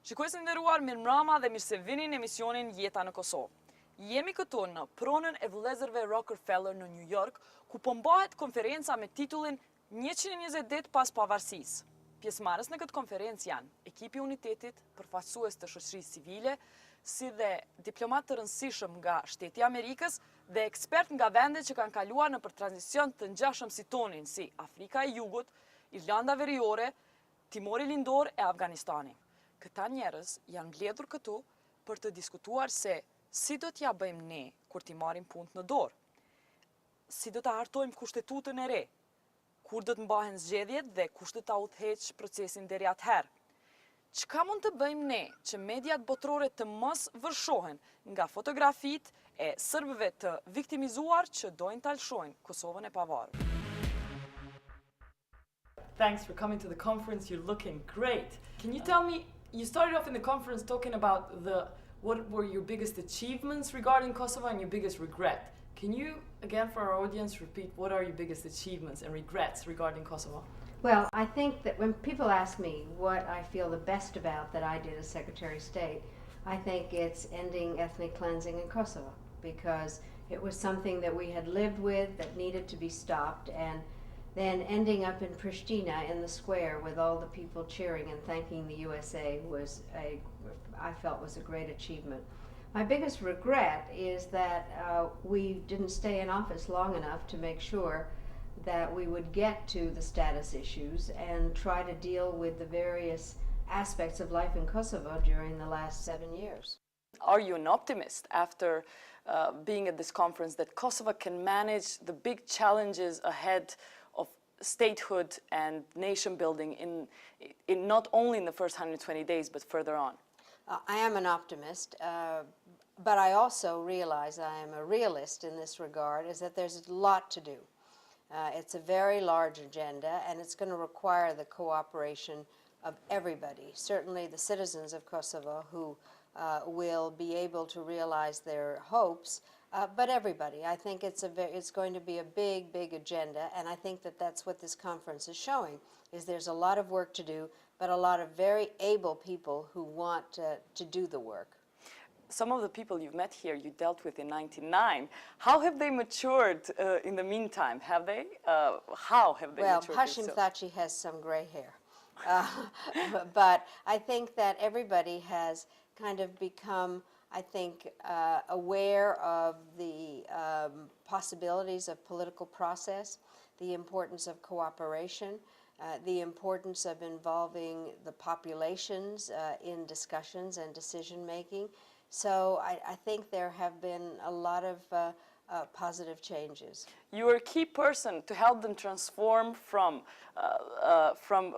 Shikues të nderuar, mirëmbrëma dhe mirë se vini në emisionin Jeta në Kosovë. Jemi këtu në pronën e vëllezërve Rockefeller në New York, ku po mbahet konferenca me titullin 120 ditë pas pavarësisë. Pjesëmarrës në këtë konferencë janë ekipi i unitetit, përfaqësues të shoqërisë civile, si dhe diplomat të rëndësishëm nga Shteti i Amerikës dhe ekspert nga vendet që kanë kaluar në për tranzicion të ngjashëm si tonin, si Afrika e Jugut, Irlanda Veriore, Timori Lindor e Afganistani. Këta njerëz janë mbledhur këtu për të diskutuar se si do t'ja bëjmë ne kur t'i marrim punët në dorë, si do t'a hartojmë kushtetutën e re, kur do të mbahen zgjedhjet dhe kush do t'a udhëheq procesin deri atëherë. Çka mund të bëjmë ne që mediat botërore të mos vërshohen nga fotografitë e serbëve të viktimizuar që dojnë ta lshojnë Kosovën e pavarur? Thanks for coming to the conference. You're looking great. Can you tell me, you started off in the conference talking about what were your biggest achievements regarding Kosovo and your biggest regret. Can you, again for our audience, repeat what are your biggest achievements and regrets regarding Kosovo? Well, I think that when people ask me what I feel the best about that I did as Secretary of State, I think it's ending ethnic cleansing in Kosovo, because it was something that we had lived with that needed to be stopped, and then ending up in Pristina in the square with all the people cheering and thanking the USA I felt was a great achievement. My biggest regret is that we didn't stay in office long enough to make sure that we would get to the status issues and try to deal with the various aspects of life in Kosovo during the last 7 years. Are you an optimist after being at this conference that Kosovo can manage the big challenges ahead of statehood and nation building in not only in the first 120 days, but further on? I am an optimist, but I also realize I am a realist in this regard, is that there's a lot to do. It's a very large agenda, and it's going to require the cooperation of everybody, certainly the citizens of Kosovo who will be able to realize their hopes, but everybody. I think it's going to be a big, big agenda, and I think that that's what this conference is showing, is there's a lot of work to do, but a lot of very able people who want to do the work. Some of the people you've met here, you dealt with in '99. How have they matured in the meantime? Have they? How have they matured? Well, Hashim Thaci has some gray hair. But I think that everybody has kind of become, I think, aware of the possibilities of political process, the importance of cooperation, the importance of involving the populations in discussions and decision-making. So I think there have been a lot of positive changes. You are a key person to help them transform from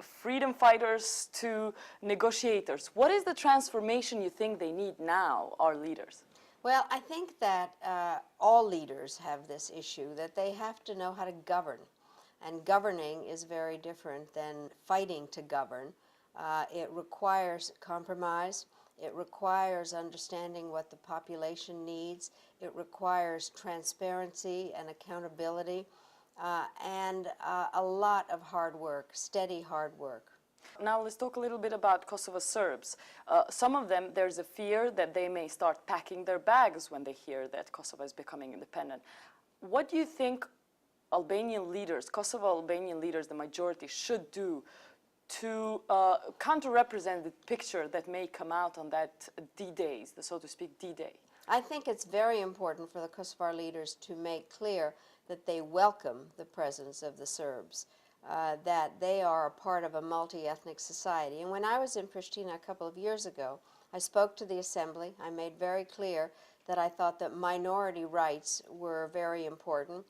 freedom fighters to negotiators. What is the transformation you think they need now, our leaders? Well, I think that all leaders have this issue, that they have to know how to govern. And governing is very different than fighting to govern. It requires compromise. It requires understanding what the population needs. It requires transparency and accountability, and a lot of hard work, steady hard work. Now let's talk a little bit about Kosovo Serbs. Some of them, there's a fear that they may start packing their bags when they hear that Kosovo is becoming independent. What do you think Albanian leaders, Kosovo Albanian leaders, the majority, should do to counter-represent the picture that may come out on that D-Days, the so to speak D-Day? I think it's very important for the Kosovar leaders to make clear that they welcome the presence of the Serbs, that they are a part of a multi-ethnic society. And when I was in Pristina a couple of years ago, I spoke to the assembly. I made very clear that I thought that minority rights were very important.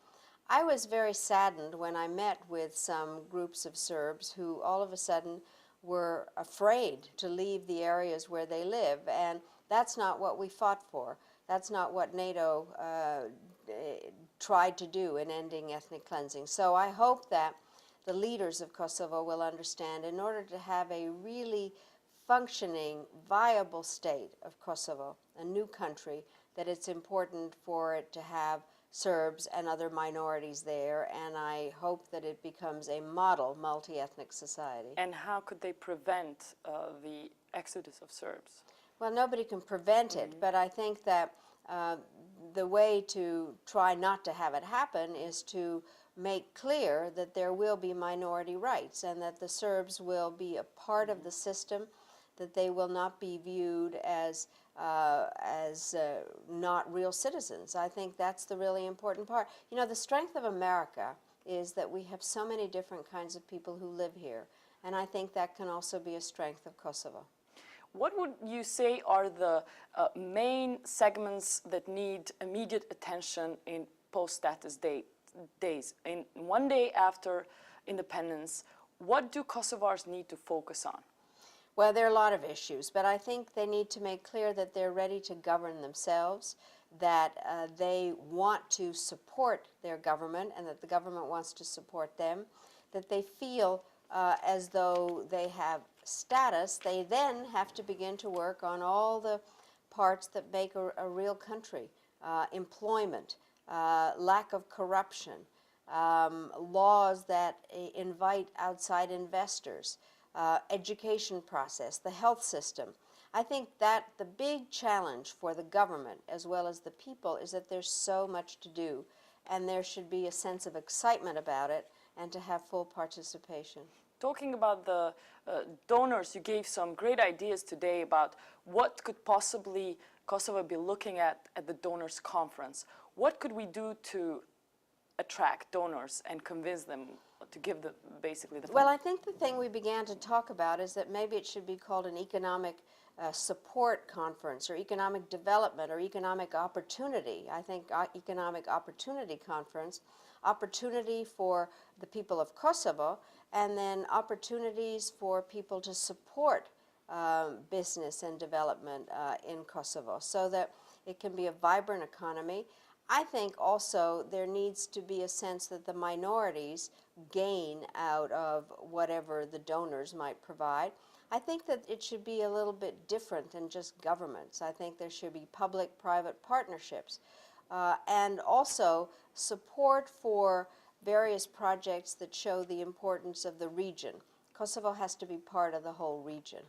I was very saddened when I met with some groups of Serbs who all of a sudden were afraid to leave the areas where they live, and that's not what we fought for. That's not what NATO tried to do in ending ethnic cleansing. So I hope that the leaders of Kosovo will understand, in order to have a really functioning, viable state of Kosovo, a new country, that it's important for it to have Serbs and other minorities there, and I hope that it becomes a model multi-ethnic society. And how could they prevent the exodus of Serbs? Well, nobody can prevent it, but I think that the way to try not to have it happen is to make clear that there will be minority rights and that the Serbs will be a part of the system, that they will not be viewed as not real citizens. I think that's the really important part. You know, the strength of America is that we have so many different kinds of people who live here, and I think that can also be a strength of Kosovo. What would you say are the main segments that need immediate attention in post-status days? In one day after independence, what do Kosovars need to focus on? Well, there are a lot of issues, but I think they need to make clear that they're ready to govern themselves, that they want to support their government and that the government wants to support them, that they feel as though they have status. They then have to begin to work on all the parts that make a real country: employment, lack of corruption, laws that invite outside investors, education process, the health system. I think that the big challenge for the government as well as the people is that there's so much to do, and there should be a sense of excitement about it and to have full participation. Talking about the donors, you gave some great ideas today about what could possibly Kosovo be looking at the donors conference. What could we do to attract donors and convince them to give basically the fund? Well, I think the thing we began to talk about is that maybe it should be called an economic support conference or economic development or economic opportunity. I think economic opportunity conference, opportunity for the people of Kosovo, and then opportunities for people to support business and development in Kosovo so that it can be a vibrant economy. I think also there needs to be a sense that the minorities gain out of whatever the donors might provide. I think that it should be a little bit different than just governments. I think there should be public-private partnerships and also support for various projects that show the importance of the region. Kosovo has to be part of the whole region.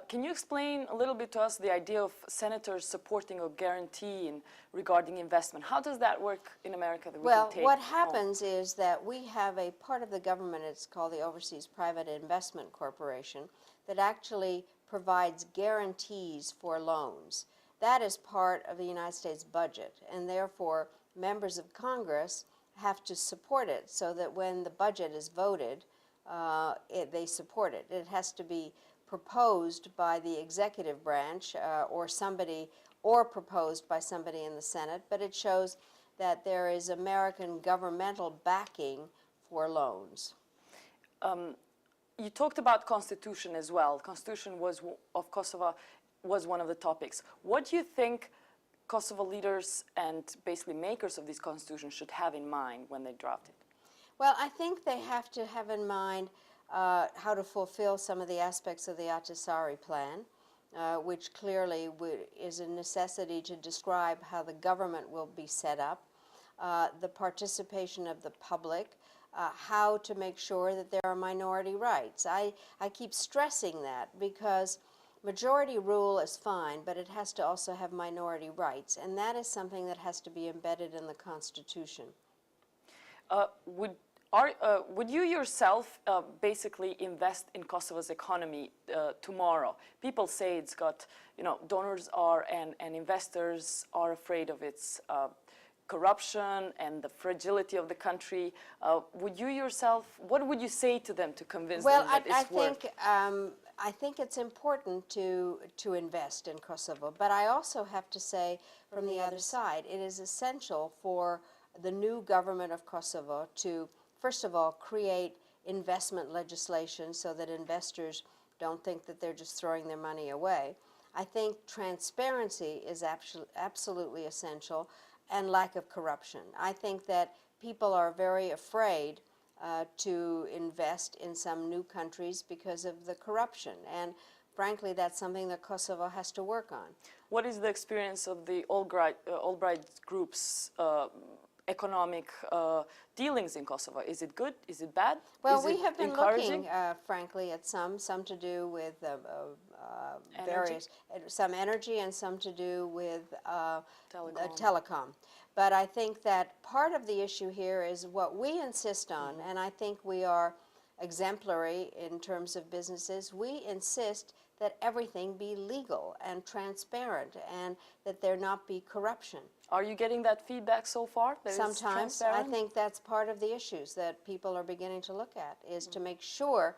Can you explain a little bit to us the idea of senators supporting a guarantee regarding investment? How does that work in America? That Well, what happens is that we have a part of the government, it's called the Overseas Private Investment Corporation, that actually provides guarantees for loans. That is part of the United States budget, and therefore members of Congress have to support it so that when the budget is voted, they support it. It has to be proposed by the executive branch or proposed by somebody in the Senate, but it shows that there is American governmental backing for loans. You talked about Constitution as well. Constitution of Kosovo was one of the topics. What do you think Kosovo leaders and basically makers of this Constitution should have in mind when they draft it? Well, I think they have to have in mind how to fulfill some of the aspects of the Ahtisaari plan, which clearly is a necessity to describe how the government will be set up, the participation of the public, how to make sure that there are minority rights. I keep stressing that because majority rule is fine, but it has to also have minority rights, and that is something that has to be embedded in the Constitution. Would you yourself basically invest in Kosovo's economy tomorrow? People say it's got, donors and investors are afraid of its corruption and the fragility of the country. Would you yourself, what would you say to them to convince them that it's worth? I think it's important to invest in Kosovo, but I also have to say from the other side, it is essential for the new government of Kosovo to, first of all, create investment legislation so that investors don't think that they're just throwing their money away. I think transparency is absolutely essential, and lack of corruption. I think that people are very afraid to invest in some new countries because of the corruption. And frankly, that's something that Kosovo has to work on. What is the experience of the Albright Group's economic dealings in Kosovo? Is it good? Is it bad? Well, Is we it have been encouraging? looking, frankly, at some to do with Energy? various, some energy and some to do with Telecom. telecom. But I think that part of the issue here is what we insist on, and I think we are exemplary in terms of businesses. We insist that everything be legal and transparent and that there not be corruption. Are you getting that feedback so far? That it's Sometimes. I transparent? think that's part of the issues that people are beginning to look at, is to make sure,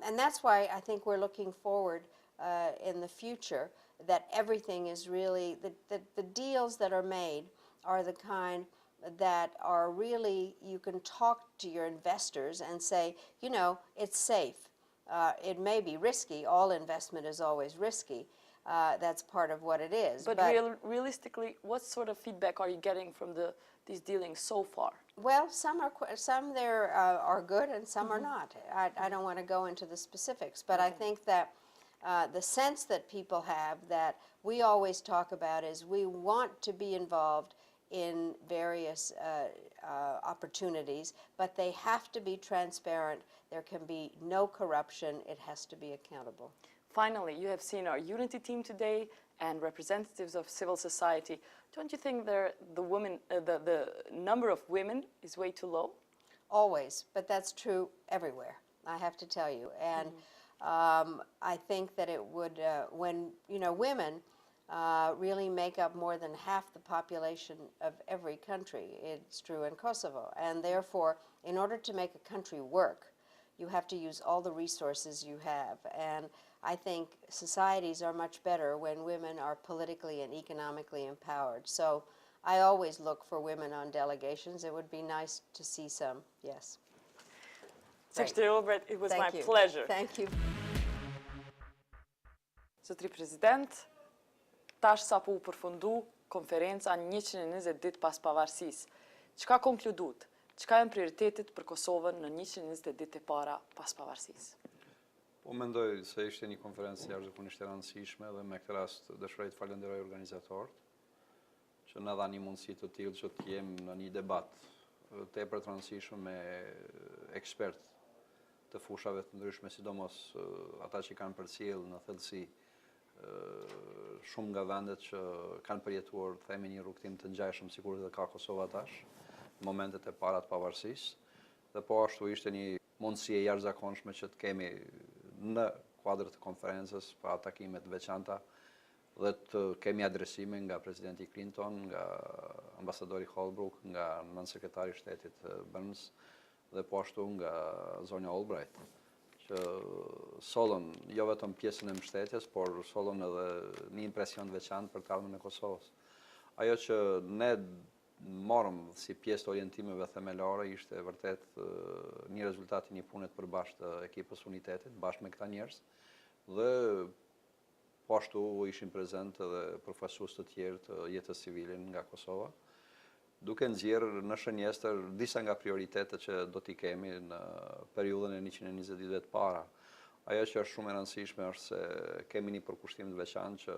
and that's why I think we're looking forward in the future that everything is really, the deals that are made are the kind that are really, you can talk to your investors and say, you know, it's safe. It may be risky. All investment is always risky. That's part of what it is. But realistically, what sort of feedback are you getting from these dealings so far? Well, some there are good and some are not. I don't want to go into the specifics, but I think that the sense that people have that we always talk about is we want to be involved in various opportunities, but they have to be transparent. There can be no corruption. It has to be accountable. Finally, you have seen our unity team today and representatives of civil society. Don't you think the number of women is way too low? Always, but that's true everywhere, I have to tell you. And I think that it would, when, you know, women really make up more than half the population of every country. It's true in Kosovo. And therefore, in order to make a country work, you have to use all the resources you have. And I think societies are much better when women are politically and economically empowered. So I always look for women on delegations. It would be nice to see some, yes. Secretary Albright, it was my you. pleasure. Thank you. Zotri President, tash sa po u përfundu konferenca 120 ditë pas pavarësisë. Çka konkludut? Çka janë prioritetet për Kosovën në 120 ditë e para pas pavarësisë? Po mendoj se ishte një konferencë jashtëzakonisht e rëndësishme dhe me këtë rast dëshiroj të falenderoj organizatorët që na dhanë një mundësi të tillë që të jemi në një debat tepër të rëndësishëm me ekspertë të fushave të ndryshme, sidomos ata që kanë përcjell në thellësi shumë nga vendet që kanë përjetuar, themi, një rrugtim të ngjashëm sikur dhe ka Kosova tash, në momentet e para të pavarësisë. Dhe po ashtu ishte një mundësi e jashtëzakonshme që të kemi në kuadër të konferencës pa takimet veçanta dhe të kemi adresime nga presidenti Clinton, nga ambasadori Holbrooke, nga nënsekretari i shtetit Burns dhe po ashtu nga zonja Albright, që sollën jo vetëm pjesën e mbështetjes, por sollën edhe një impresion të veçantë për të ardhmen e Kosovës. Ajo që ne morëm si pjesë të orientimeve themelore ishte vërtet një rezultat i një pune të përbashkët të ekipës unitetit, bashkë me këta njerëz, dhe po ashtu ishin prezent edhe përfaqësues të tjerë të jetës civile nga Kosova, duke nxjerrë në shënjestër disa nga prioritetet që do t'i kemi në periudhën e 120 ditëve të para. Ajo që është shumë e rëndësishme është se kemi një përkushtim të veçantë që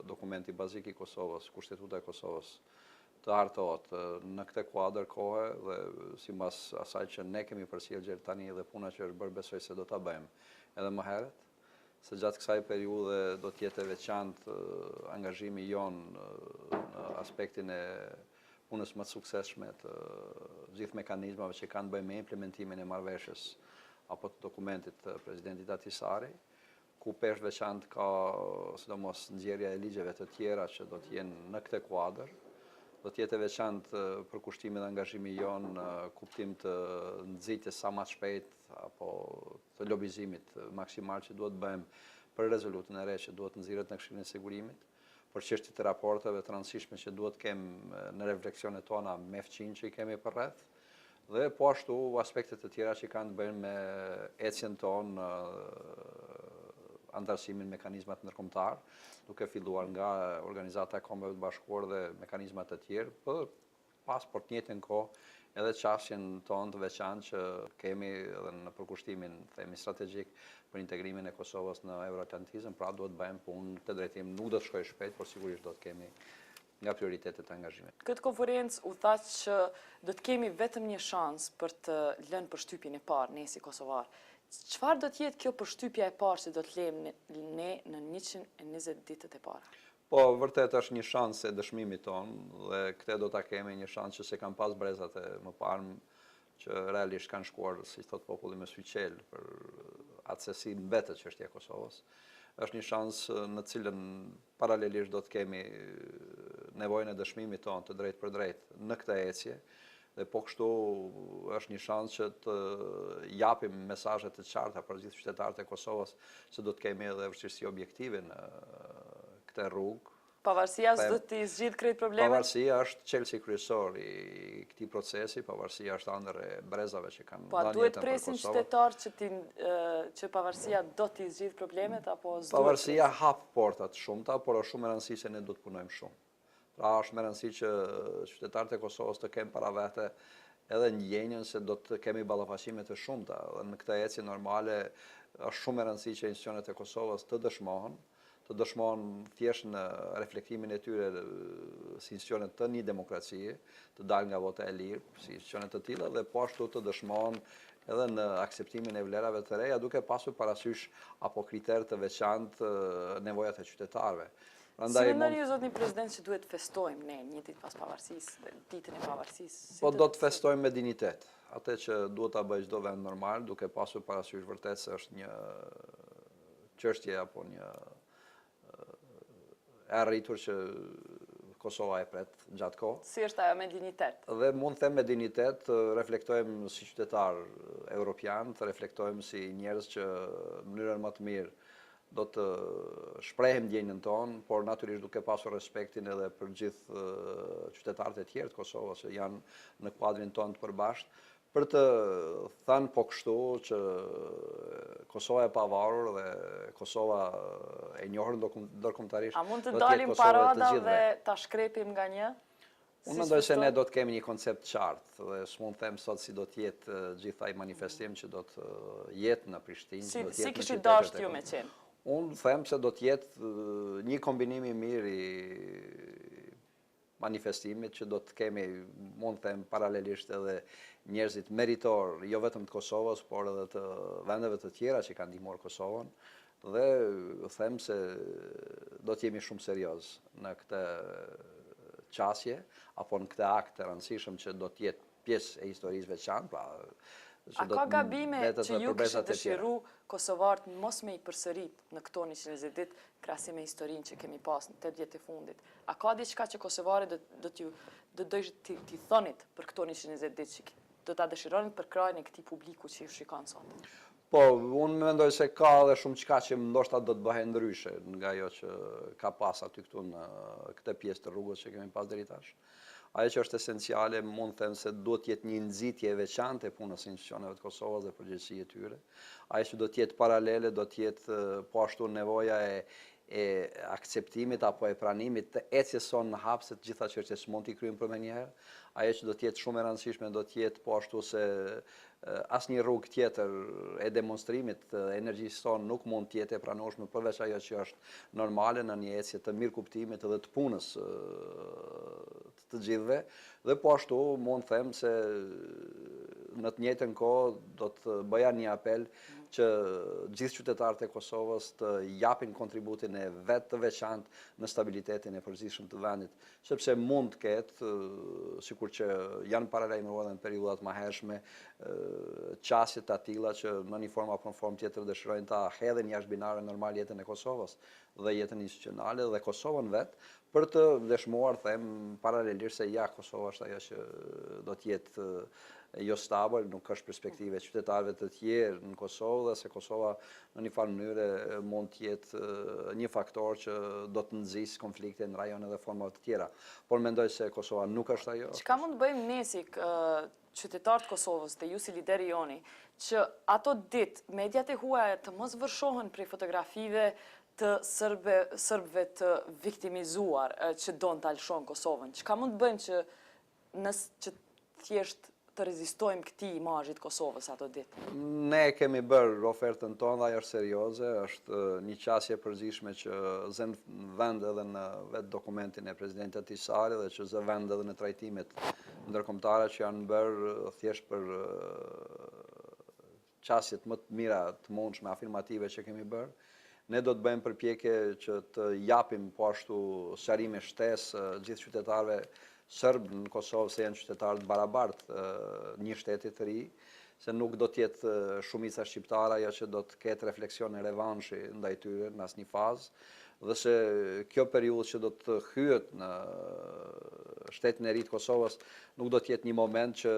dokumenti bazik i Kosovës, Kushtetuta e Kosovës, të hartohet në këtë kuadër kohe dhe sipas asaj që ne kemi përcjellë tani dhe puna që është bërë, besoj se do ta bëjmë edhe më herët, se gjatë kësaj periudhe do të jetë veçantë angazhimi jon në aspektin e punës më të suksesshme të gjithë mekanizmave që kanë të bëjnë me implementimin e marrëveshjes apo të dokumentit të presidentit Ahtisari, ku pesh veçantë ka sidomos nxjerrja e ligjeve të tjera që do të jenë në këtë kuadër. Do të jetë veçantë përkushtimi dhe angazhimi jon në kuptim të nxitjes sa më shpejt apo të lobizimit maksimal që duhet bëjmë për rezolutën e re që duhet nxirret në Këshillin e Sigurimit, për çështjet e raporteve të rëndësishme që duhet kemi në refleksionet tona me fqinj që i kemi përreth, dhe po ashtu aspektet të tjera që kanë të bëjnë me ecjen tonë antarësimin mekanizmat ndërkombëtar, duke filluar nga Organizata e Kombeve të Bashkuar dhe mekanizmat të tjerë, për pas për të njëjtën kohë edhe qasjen tonë të veçantë që kemi edhe në përkushtimin, themi, strategjik për integrimin e Kosovës në Euroatlantizëm, pra duhet bëjmë punë të drejtim, nuk do të shkoj shpejt, por sigurisht do të kemi nga prioritetet e angazhimit. Këtë konferencë u tha që do të kemi vetëm një shans për të lënë përshtypjen e parë ne si kosovar. Çfarë do të jetë kjo përshtypja e parë që do të lejmë ne në 120 ditët e para? Po, vërtet është një shans e dëshmimit tonë dhe këte do ta kemi një shans që se kam pas brezat e më parë që realisht kanë shkuar, si thot populli, me sy qelë për atë se si mbetet çështja e Kosovës. Është një shans në cilën paralelisht do të kemi nevojën e dëshmimit tonë të drejt për drejt në këtë ecje, dhe po kështu është një shans që të japim mesazhe të qarta për gjithë qytetarët e Kosovës se do të kemi edhe vështirësi objektive në këtë rrugë. Pavarësia s'do t'i zgjidh krejt problemet? Pavarësia është çelësi kryesor i këtij procesi, pavarësia është ëndër e brezave që kanë Po, duhet presin qytetarë që pavarësia do t'i zgjidh problemet apo s'duhet? Pavarësia hap portat shumëta, por është shumë e rëndësishme se ne do të punojmë shumë. Pra është me rëndësi që qytetarët e Kosovës të kemë para vete edhe ndjenjën se do të kemi ballafaqime të shumta. Dhe në këtë ecje normale është shumë e rëndësishme që institucionet e Kosovës të dëshmohen thjesht në reflektimin e tyre si institucionet të një demokracie, të dalë nga vota e lirë, si institucionet të tilla, dhe po ashtu të dëshmohen edhe në akseptimin e vlerave të reja, duke pasur parasysh apo kriterë të veçantë nevojat e qytetarëve. Si mendoni ju, zotni president, që duhet festojmë ne një ditë pas pavarësisë, ditën e pavarësisë? Po do të festojmë me dignitet. Atë që duhet ta bëjë çdo vend normal, duke pasur parasysh vërtet se është një çështje apo një e arritur që Kosova e pret gjatë kohë. Si është ajo me dignitet? Dhe mund të them me dignitet, reflektojmë si qytetar europian, të reflektojmë si njerëz që në mënyrën më të mirë do të shprehim ndjenjën tonë, por natyrisht duke pasur respektin edhe për gjithë qytetarët e tjerë të Kosovës që janë në kuadrin tonë të përbashkët, për të thënë po kështu që Kosova e pavarur dhe Kosova e njohur ndërkombëtarisht. A mund të dalim parada dhe ta shkrepim nga një? Unë mendoj se ne do të kemi një koncept qartë dhe s'mund të them sot si do të jetë gjithë ai manifestim që do të jetë në Prishtinë. Si kishit dashur ju me qenë? Unë them se do të jetë një kombinim i mirë i manifestimit që do të kemi, mund të them paralelisht edhe njerëzit meritor, jo vetëm të Kosovës, por edhe të vendeve të tjera që kanë ndihmuar Kosovën, dhe them se do të jemi shumë serioz në këtë qasje, apo në këtë akt të rëndësishëm që do të jetë pjesë e historisë veçantë, pra a ka gabime që ju kishit dëshiru kosovarët mos me i përsërit në këto 120 ditë krahasim me historinë që kemi pas në 8 vjet e fundit? A ka diçka që kosovarët do t'i thonit për këto 120 ditë që do ta dëshironit për krajin e këtij publiku që ju shikon sot? Po, unë mendoj se ka edhe shumë çka që ndoshta do të bëhen ndryshe nga ajo që ka pas aty këtu në këtë pjesë të rrugës që kemi pas deri tash. Ajo që është esenciale, mund të them se duhet të jetë një nxitje e veçantë e punës së institucioneve të Kosovës dhe përgjegjësia e tyre. Ajo që do të jetë paralele, do të jetë po ashtu nevoja e akceptimit apo e pranimit të ecjes sonë në hap se të gjitha çështjet s'mund t'i kryejmë për menjëherë. Ajo që do të jetë shumë e rëndësishme do të jetë po ashtu se asnjë rrugë tjetër e demonstrimit të energjisë sonë nuk mund të jetë e pranueshme përveç ajo që është normale në një ecje të mirë kuptimit edhe të punës të gjithëve, dhe po ashtu mund të them se në të njëjtën kohë do të bëja një apel që gjithë qytetarët e Kosovës të japin kontributin e vet të veçantë në stabilitetin e përgjithshëm të vendit, sepse mund të ketë, sikur që janë paralajmëruar në periudhat më hershme, qasje të tilla që në një formë apo në formë tjetër dëshirojnë ta hedhin jashtë binare normal jetën e Kosovës dhe jetën institucionale dhe Kosovën vet, për të dëshmuar, them, paralelisht se ja, Kosova është ajo që do të jetë jo stabil, nuk është perspektive qytetarëve të tjerë në Kosovë, dhe se Kosova në një farë mënyrë mund të jetë një faktor që do të nxjisë konflikte në rajone dhe forma të tjera. Por mendoj se Kosova nuk është ajo. Çka mund të bëjmë ne si qytetarët e Kosovës dhe ju si lideri joni, që ato ditë mediat e huaja të mos vërshohen prej fotografive të serbëve të viktimizuar që donë të alshon Kosovën? Çka mund të bëjmë që thjesht të rezistojmë këtij imazhit Kosovës ato ditë? Ne kemi bërë ofertën tonë, ajo është serioze, është një qasje përgjithshme që zën vend edhe në vetë dokumentin e presidentit Tisari dhe që zë vend edhe në trajtimet ndërkombëtare që janë bërë thjesht për qasjet më të mira të mundshme afirmative që kemi bërë. Ne do të bëjmë përpjekje që të japim po ashtu sqarime shtesë gjithë qytetarëve Sërbë në Kosovë se janë qytetarë të barabartë një shteti të ri, se nuk do t'jetë shumica shqiptare ajo që do të ketë refleksione revanshi ndaj tyre në asnjë fazë, dhe se kjo periudhë që do të hyet në shtetin e ri të Kosovës nuk do të jetë një moment që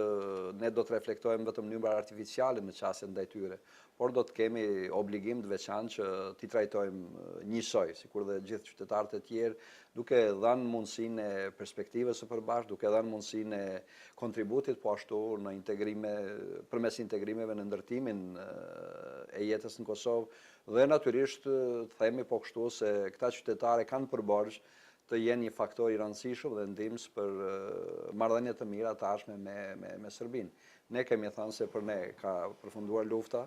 ne do të reflektojmë vetëm në mënyrë artificiale në qasjen ndaj tyre, por do të kemi obligim të veçantë që t'i trajtojmë njësoj, sikur dhe gjithë qytetarët e tjerë, duke dhënë mundësinë e perspektivës së përbashkët, duke dhënë mundësinë e kontributit po ashtu në integrime, përmes integrimeve në ndërtimin e jetës në Kosovë, dhe natyrisht të themi po kështu se këta qytetarë kanë përborxh të jenë një faktor i rëndësishëm dhe ndihmës për marrëdhënie të mira të ardhshme me Serbinë. Ne kemi thënë se për ne ka përfunduar lufta,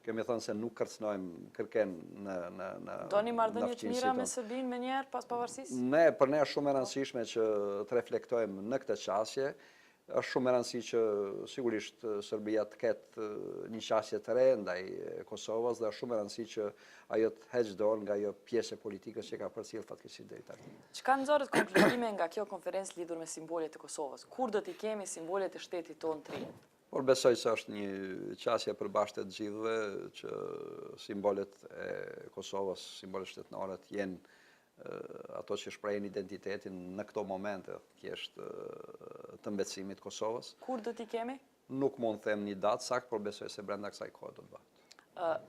kemi thënë se nuk kërcënojmë kërken në Doni marrëdhënie të mira me Serbinë menjëherë pas pavarësisë? Ne, për ne është shumë e rëndësishme që të reflektojmë në këtë qasje. Është shumë e rëndësishme që sigurisht Serbia të ketë një qasje të re ndaj Kosovës dhe është shumë e rëndësishme që ajo të heqë dorë nga ajo pjesë e politikës që ka përcjellë fatkeqësisht deri tani. Çka nxorët konkludime nga kjo konferencë lidhur me simbolet e Kosovës? Kur do t'i kemi simbolet e shtetit tonë të ri? Por besoj se është një qasje përbashkët të gjithëve që simbolet e Kosovës, simbolet shtetënore të jenë ato që shprehin identitetin në këto momente thjesht të mbetësimit të Kosovës. Kur do t'i kemi? Nuk mund të them një datë saktë, por besoj se brenda kësaj kohe do të bëhet.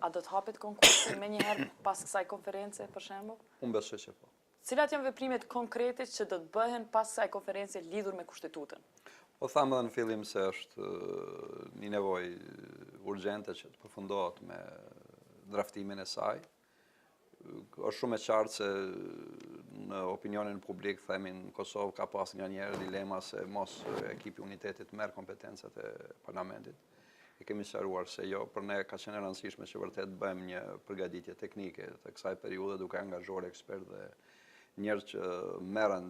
A do të hapet konkursi menjëherë pas kësaj konference, për shembull? Unë besoj që po. Cilat janë veprimet konkrete që do të bëhen pas kësaj konference lidhur me kushtetutën? Po thamë edhe në fillim se është një nevojë urgjente që të përfundohet me draftimin e saj. Është shumë e qartë se në opinionin publik, themi në Kosovë ka pas nga njerë dilema se mos ekipi unitetit merr kompetencat e parlamentit. E kemi sqaruar se jo, për ne ka qenë e rëndësishme që vërtet bëjmë një përgatitje teknike të kësaj periudhe duke angazhuar ekspertë dhe njerëz që merren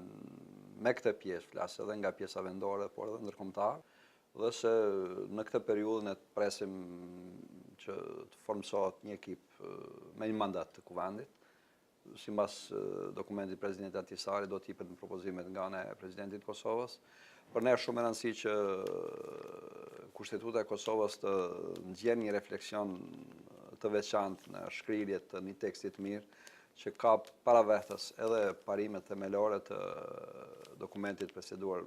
me këtë pjesë, flas edhe nga pjesa vendore, por edhe ndërkombëtar, dhe se në këtë periudhë ne presim që të formsohet një ekip me një mandat të kuvendit. Sipas dokumentit presidentit Atisari do të jepet në propozimet nga ana e presidentit të Kosovës. Për ne është shumë e rëndësishme që kushtetuta e Kosovës të nxjerrë një refleksion të veçantë në shkrirje të një teksti të mirë që ka para vetes edhe parimet themelore të dokumentit proceduar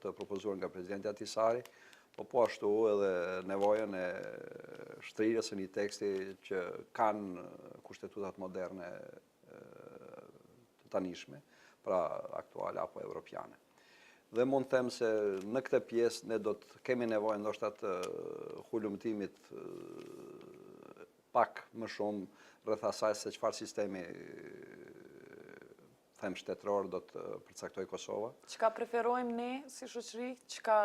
të propozuar nga presidenti Atisari, po ashtu edhe nevojën e shtrirjes së një teksti që kanë kushtetutat moderne të tanishme, pra aktuale apo evropiane. Dhe mund të them se në këtë pjesë ne do të kemi nevojë ndoshta të hulumtimit pak më shumë rreth asaj se çfarë sistemi them shtetëror do të përcaktoj Kosova. Çka preferojmë ne si shoqëri, çka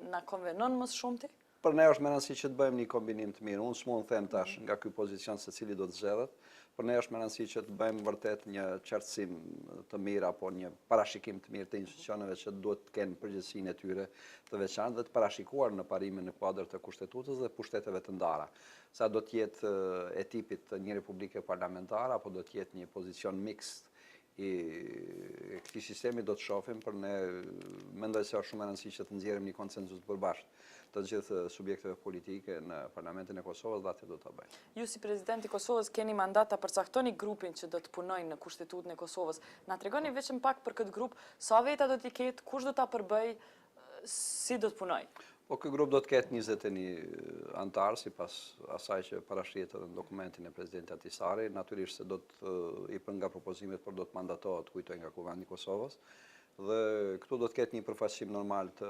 na konvenon më së shumti? Për ne është më rëndësishme që të bëjmë një kombinim të mirë. Unë s'mund të them tash nga ky pozicion se cili do të zgjedhet. Për ne është më rëndësishme që të bëjmë vërtet një qartësim të mirë apo një parashikim të mirë të institucioneve që duhet të kenë përgjegjësinë e tyre të veçantë dhe të parashikuar në parimin në kuadër të kushtetutës dhe pushteteve të ndara. Sa do të jetë e tipit të një republike parlamentare apo do të jetë një pozicion mixt i këtij sistemi do të shohim, për ne mendoj se është shumë e rëndësishme të nxjerrim një konsensus të përbashkët të gjithë subjekteve politike në Parlamentin e Kosovës dhe atë do ta bëjmë. Ju si presidenti i Kosovës keni mandat ta përcaktoni grupin që do të punojë në kushtetutën e Kosovës. Na tregoni vetëm pak për këtë grup, sa veta do t'i ketë, kush do ta përbëj, si do të punojë? Po ky grup do të ketë 21 antar sipas asaj që parashtrihet edhe në dokumentin e presidentit Atisari, natyrisht se do të ipën nga propozimet, por do të mandatohet kujtoj nga Kuvendi i Kosovës. Dhe këtu do të ketë një përfaqësim normal të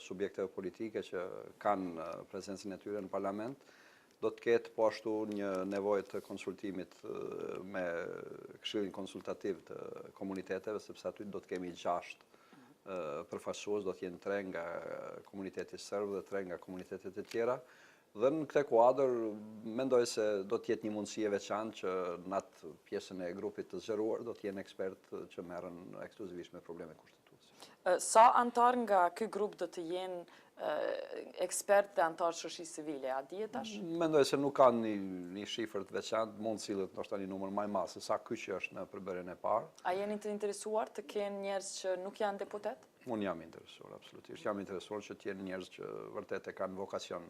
subjekteve politike që kanë prezencën e tyre në parlament. Do të ketë po ashtu një nevojë të konsultimit me këshillin konsultativ të komuniteteve, sepse aty do të kemi 6 përfaqësues, do të jenë 3 nga komuniteti serb dhe 3 nga komunitetet e tjera. Dhe në këtë kuadër, mendoj se do të jetë një mundësi e veçantë që në atë pjesën e grupit të zgjeruar do të jenë ekspertë që merren ekskluzivisht me problemet kushtetuese. Sa antar nga ky grup do të jenë ekspertë dhe antar shoqërisë civile, a dihet tash? Mendoj se nuk kanë një shifër të veçantë, mund të sillet ndoshta një numër më i madh se sa ky që është në përbërjen e parë. A jeni të interesuar të kenë njerëz që nuk janë deputet? Unë jam interesuar, absolutisht. Jam interesuar që të jenë njerëz që vërtet e kanë vokacion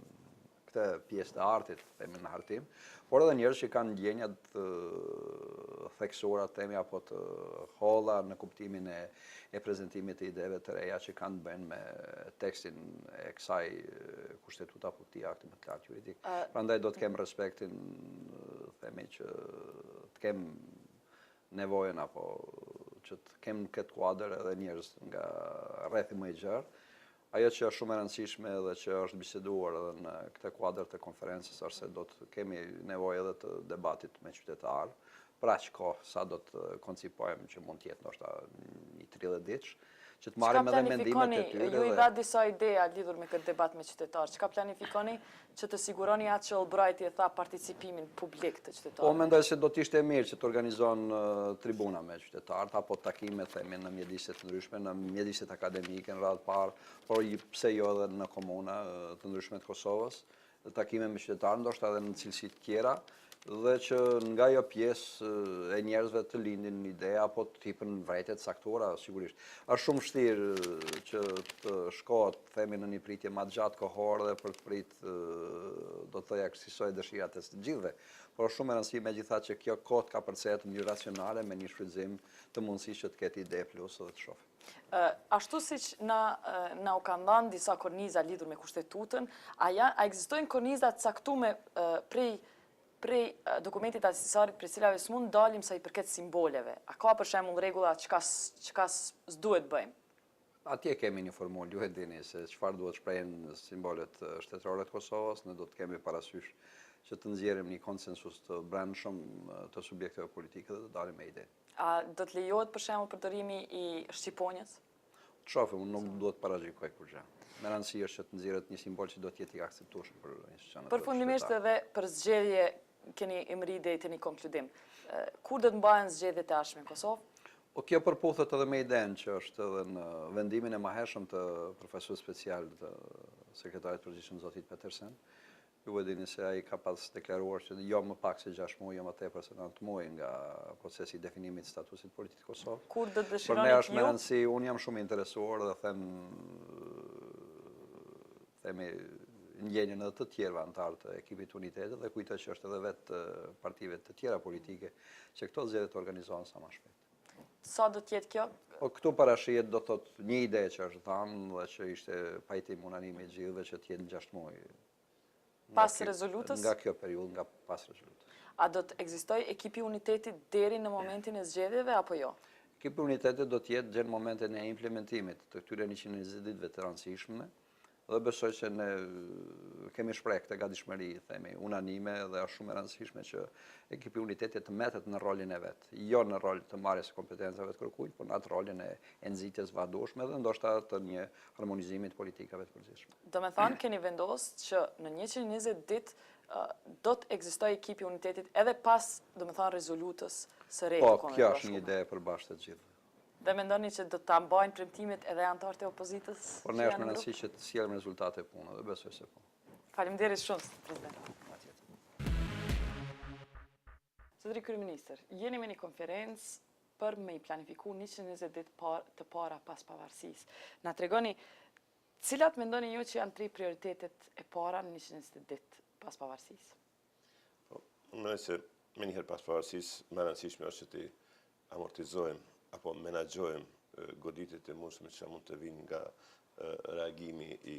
këtë pjesë të artit, themi në hartim, por edhe njerëz që kanë ndjenja të theksora, themi, apo të holla në kuptimin e prezantimit të ideve të reja që kanë të bëjnë me tekstin e kësaj kushtetuta apo këtij akti më të lartë juridik. Prandaj do të kem respektin, themi, që të kem nevojën apo që të kem në këtë kuadër edhe njerëz nga rrethi më i gjerë. Ajo që është shumë e rëndësishme dhe që është biseduar edhe në këtë kuadër të konferencës është se do të kemi nevojë edhe të debatit me qytetarë, për aq kohë sa do të koncipojmë që mund të jetë ndoshta një 30 ditë, që të marrim edhe mendimet e tyre. Ju i dha disa ideja lidhur me këtë debat me qytetarë. Çka planifikoni që të siguroni atë që Albright i tha participimin publik të qytetarëve? Po mendoj se do të ishte mirë që të organizon tribuna me qytetarët apo takime themi në mjediset të ndryshme, në mjediset akademike në radhë parë, por pse jo edhe në komuna të ndryshme të Kosovës, takime me qytetarë, ndoshta edhe në cilësi të tjera, dhe që nga jo pjesë e njerëzve të lindin një ide apo të hipën vërejtje të saktuara, sigurisht. Është shumë vështirë që të shkohet, themi, në një pritje më të gjatë kohore dhe për të prit, do të thoya, kësaj dëshirat e të gjithëve. Por është shumë e rëndësishme megjithatë që kjo kohë ka përcjellë në mënyrë racionale me një shfrytëzim të mundësisë që të ketë ide plus edhe të shohë. Ashtu siç na u kanë dhënë disa korniza lidhur me kushtetutën, a ekzistojnë korniza të caktuara prej dokumentit asesorit për cilave s'mund dalim sa i përket simboleve. A ka për shembull rregulla çka s'duhet bëjmë? Atje kemi një formulë, ju e dini se çfarë duhet shprehen simbolet shtetërore të Kosovës, ne do të kemi parasysh që të nxjerrim një konsensus të brendshëm të subjekteve politike dhe të dalim me ide. A do të lejohet për shembull përdorimi i shqiponjës? Të shohim, unë nuk duhet të paraqitoj kur gjë. Me rëndësi është që të nxjerret një simbol që do të jetë i akceptueshëm për institucionet. Përfundimisht edhe për zgjedhje keni imri deri te një konkludim. Kur do të mbahen zgjedhjet e ardhshme në Kosovë? Kjo përputhet edhe me idenë që është edhe në vendimin e mëhershëm të profesorit special të sekretarit përgjithshëm zotit Petersen. Ju e dini se ai ka pas deklaruar që jo më pak se 6 muaj, jo më tepër se 9 muaj nga procesi i definimit të statusit politik të Kosovës. Kur do të Por ne është me rëndësi, unë jam shumë interesuar dhe themi ndjenjën edhe të tjerëve antarë të ekipit unitetit dhe kujtoj që është edhe vetë partive të tjera politike që këto zgjedhje të organizohen sa më shpejt. Sa do të jetë kjo? Po këtu parashihet do thotë një ide që është thënë dhe që ishte pajtim unanim i gjithëve që të jetë 6 muaj. Pas rezolutës? Nga kjo periudhë, nga pas rezolutës. A do të ekzistojë ekipi unitetit deri në momentin e zgjedhjeve apo jo? Ekipi unitetit do të jetë gjë në momentin e implementimit të këtyre 120 ditëve të rëndësishme. Dhe besoj që ne kemi shpreh këtë gatishmëri, themi, unanime dhe është shumë e rëndësishme që ekipi unitetit të metet në rolin e vet, jo në rol të marrjes së kompetencave të kërkuit, por në atë rolin e nxitjes vazhdueshme dhe ndoshta të një harmonizimi të politikave të përgjithshme. Do të thonë keni vendosur që në 120 ditë do të ekzistojë ekipi unitetit edhe pas, do të thonë, rezolutës së re. Po, kjo është një ide e përbashkët të gjithëve. Dhe mendoni që do ta mbajnë premtimet edhe anëtarët e opozitës? Por ne është me rëndësi që të sjellim rezultate e punës dhe besoj se po. Faleminderit shumë, President. Zotëri Kryeministër, jeni me një konferencë për me i planifiku 120 ditë të para pas pavarësisë. Na tregoni cilat mendoni ju që janë 3 prioritetet e para në 120 ditë pas pavarësisë? Unë mendoj se me njëherë pas pavarësisë më e rëndësishme është që të amortizojmë apo menaxhojmë goditjet e mundshme që mund të vinë nga reagimi i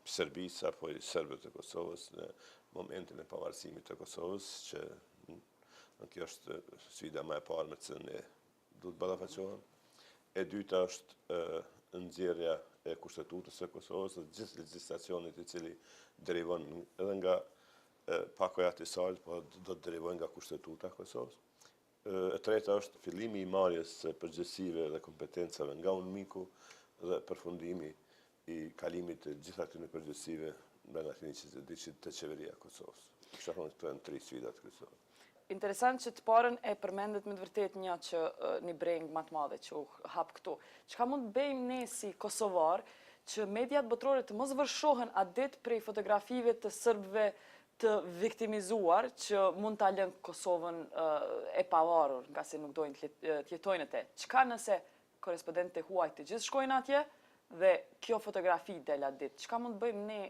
Serbisë apo i serbëve të Kosovës në momentin e pavarësimit të Kosovës, që kjo është sfida më e parë me të cilën ne duhet ballafaqohem. E dyta është nxjerrja e kushtetutës së Kosovës dhe gjithë legjislacionit i cili derivon edhe nga pakojat e saj, po do të derivojë nga kushtetuta e Kosovës. E treta është fillimi i marrjes së përgjegjësive dhe kompetencave nga UNMIK-u dhe përfundimi i kalimit të gjitha këtyre përgjegjësive brenda këtij 20 të qeveria e Kosovës. Kisha thonë këto janë 3 sfidat kryesore. Interesant që të parën e përmendet me të vërtet një që një breng më të madhe që u hap këtu. Çka mund të bëjmë ne si kosovar që mediat botërore të mos vërshohen atë ditë prej fotografive të serbëve të viktimizuar që mund ta lënë Kosovën e pavarur, nga se nuk dojnë të jetojnë atë. Çka nëse korrespondentët huaj të gjithë shkojnë atje dhe kjo fotografi del atë ditë? Çka mund të bëjmë ne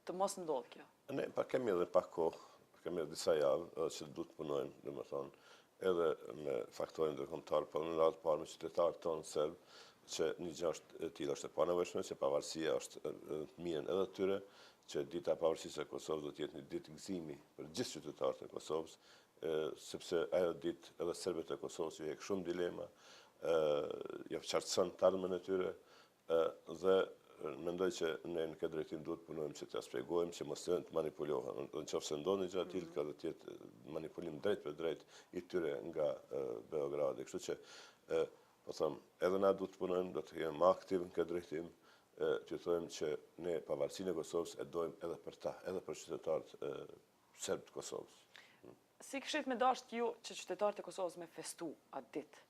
të mos ndodhë kjo? Ne kemi edhe pak kohë, kemi edhe disa javë edhe që duhet të punojmë, domethënë, edhe me faktorin ndërkombëtar, por në radhë parë me qytetarët tonë serbë, që një gjë është e tillë është e panevojshme, që pavarësia është mirën edhe tyre, që dita e pavarësisë e Kosovës do të jetë një ditë gëzimi për gjithë qytetarët e Kosovës, sepse ajo ditë edhe serbët e Kosovës ju jep shumë dilema, ja qartëson të ardhmen e tyre dhe mendoj që ne në këtë drejtim duhet punojmë që t'ja shpjegojmë që mos të manipulohen. Nëse ndodhi gjë të tillë, ka të jetë manipulim drejt për drejt i tyre nga Beogradi. Kështu që po them, edhe na duhet të punojmë, do të jemi më aktiv në këtë drejtim, të thojmë që ne pavarësinë e Kosovës e dojmë edhe për ta, edhe për qytetarët serbë të Kosovës. Si kishit me dashur ju që qytetarët e Kosovës me festu atë ditë?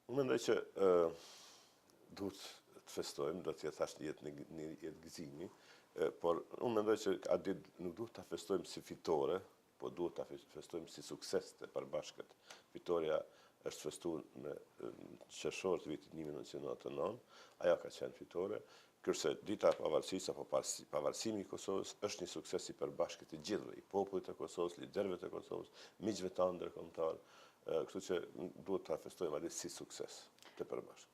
Unë mendoj që duhet të festojmë, do të jetë thashë një jetë gëzimi, por unë mendoj që atë ditë nuk duhet ta festojmë si fitore, po duhet ta festojmë si sukses të përbashkët. Fitoria është festuar në qershor të vitit 1999, ajo ka qenë fitore. Kurse dita e pavarësisë apo pavarësimi i Kosovës është një sukses i përbashkët të gjithëve, i popullit të Kosovës, liderëve të Kosovës, miqve tanë ndërkombëtar. Kështu që duhet ta festojmë atë si sukses të përbashkët.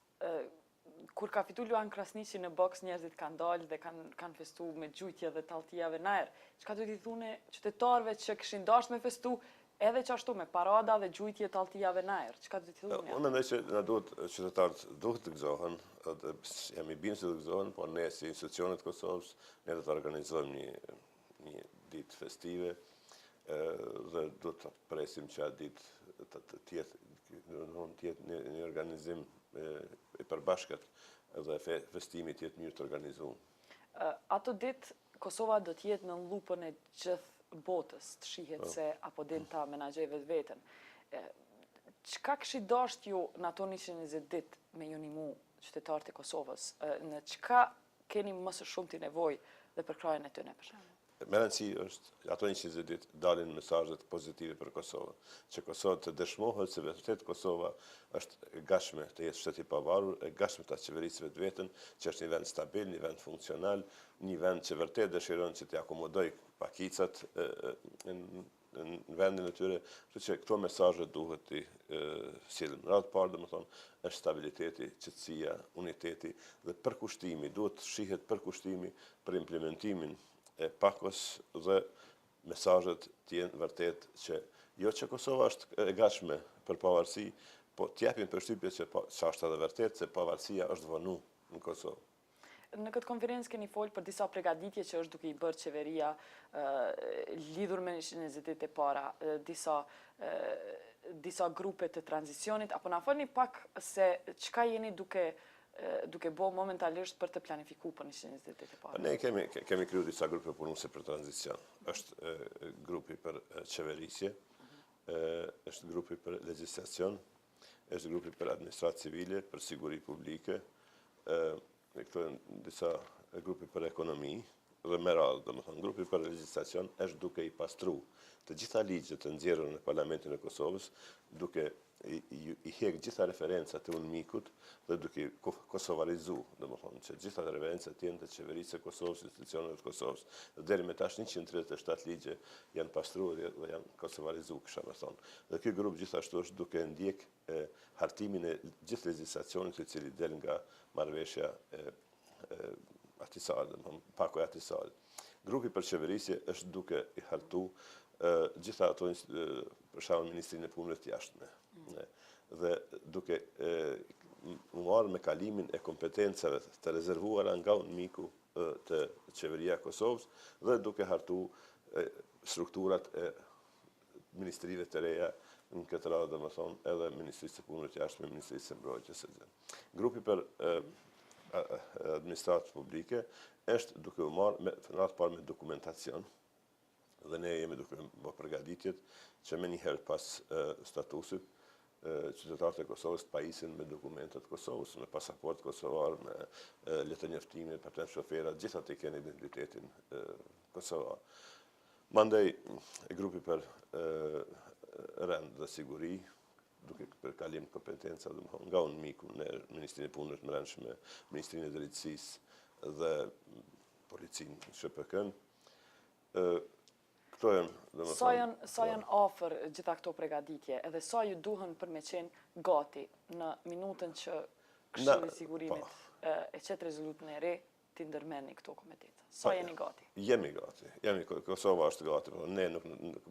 Kur ka fitu Luan Krasniqi në boks, njerëzit kanë dalë dhe kanë festu me gjujtje dhe talltijave në ajër. Çka do t'i thune qytetarëve që kishin dashur me festu, edhe që ashtu me parada dhe gjujtje talltijave në ajër? Çka do t'i thune? Unë mendoj që na duhet qytetarët duhet të gëzohen, jam i bindur se të gëzohen, por ne si institucionet e Kosovës ne do të organizojmë një ditë festive dhe do të presim që atë ditë të jetë një organizim i përbashkët dhe festimi të jetë mirë të organizuar. Ato ditë Kosova do të jetë në lupën e gjithë botës, të shihet se apo din ta menaxhoj vetveten. Çka kishit dashur ju në ato 120 ditë me ju ndihmu qytetarët e Kosovës? Në çka keni më së shumti nevojë dhe për krajën e tyre për shembull? Me rëndësi është ato 120 ditë dalin mesazhet pozitive për Kosovën, që Kosova të dëshmohet se vërtet Kosova është e gatshme të jetë shtet i pavarur, e gatshme ta qeverisë vetveten, që është një vend stabil, një vend funksional, një vend që vërtet dëshiron që të akomodoj pakicat në vendin e tyre, kështu që këto mesazhe duhet të sillen. Në radhë parë, domethënë, është stabiliteti, qetësia, uniteti dhe përkushtimi, duhet të shihet përkushtimi për implementimin e pakos dhe mesazhet të jenë vërtet që jo që Kosova është e gatshme për pavarësi, po t'japin përshtypje që është edhe vërtet se pavarësia është vënë në Kosovë. Në këtë konferencë keni folë për disa pregaditje që është duke i bërë qeveria lidhur me 120 ditë e para, disa grupe të tranzicionit, apo na folni pak se çka jeni duke bo momentalisht për të planifikuar për 120 ditë e para? Ne kemi kriju disa grupe punuese për tranzicion. Është grupi për qeverisje, është grupi për legjislacion, është grupi për administratë civile, për siguri publike, këto janë disa grupi për ekonomi dhe me radhë, domethënë grupi për legjislacion është duke i pastru të gjitha ligjet të nxjerrura në Parlamentin e Kosovës, duke i hek gjitha referencat e UNMIK-ut dhe duke kosovarizu, domethënë që gjitha referencat janë të qeverisë së Kosovës, institucioneve të Kosovës. Deri më tash 137 ligje janë pastruar dhe janë kosovarizuar, kisha më thonë. Dhe ky grup gjithashtu është duke ndjek hartimin e gjithë legjislacionit i cili del nga marrëveshja Ahtisaari, domethënë pakoj Ahtisaari. Grupi për qeverisje është duke i hartu gjitha ato për shembull Ministrinë e Punëve të Jashtme. Dhe duke marrë me kalimin e kompetencave të rezervuara nga UNMIK-u të qeveria e Kosovës dhe duke hartu strukturat e ministrive të reja në këtë radhë dhe më thonë edhe Ministrisë së Punëve të Jashtme, Ministrisë së Mbrojtjes së gjë. Grupi për administratë publike është duke u marrë në atë parë me dokumentacion dhe ne jemi duke bërë përgatitjet që me njëherë pas statusit qytetarët e Kosovës të pajisin me dokumentet Kosovës, me pasaport kosovar, me letë njoftimi, patent shoferat, gjitha të kene identitetin kosovar. Mandej, grupi për rend dhe siguri, duke për kalim kompetenca, nga unë miku në Ministrinë e Punëve të Brendshme, Ministrinë e Drejtësisë dhe Policinë SHPK-n. Këto janë, Sa janë afër gjitha këto përgatitje, edhe sa ju duhen për me qenë gati në minutën që Këshilli i Sigurimit e qetë rezolutën e re të ndërmeni këto kompetenca. Sa jeni gati? Jemi gati. Kosova është gati. Ne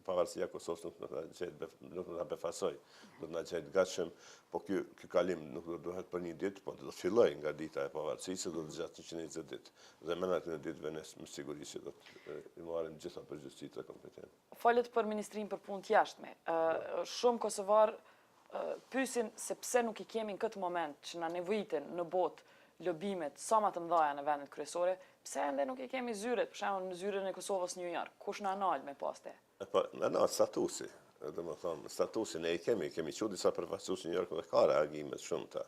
pavarësia Kosovës nuk na befasoj, do të na gjetë gatshëm, po ky kalim nuk do duhet për një ditë, po do të filloj nga dita e pavarësisë, do të gjatë 120 ditë. Dhe me atë ditëve ne me siguri që do të marrim gjitha përgjegjësitë e kompetente. Falet për Ministrinë për Punë të Jashtme. Shumë kosovar pyesin se pse nuk i kemi në këtë moment që na nevojitin në botë lobimet sa më të mëdha në vendet kryesore, pse ende nuk i kemi zyret, për shembull në zyrën e Kosovës New York, kush na nal me paste? Po, na statusi, domethënë statusin e kemi që disa përfaqësues në New York dhe ka reagime shumëta.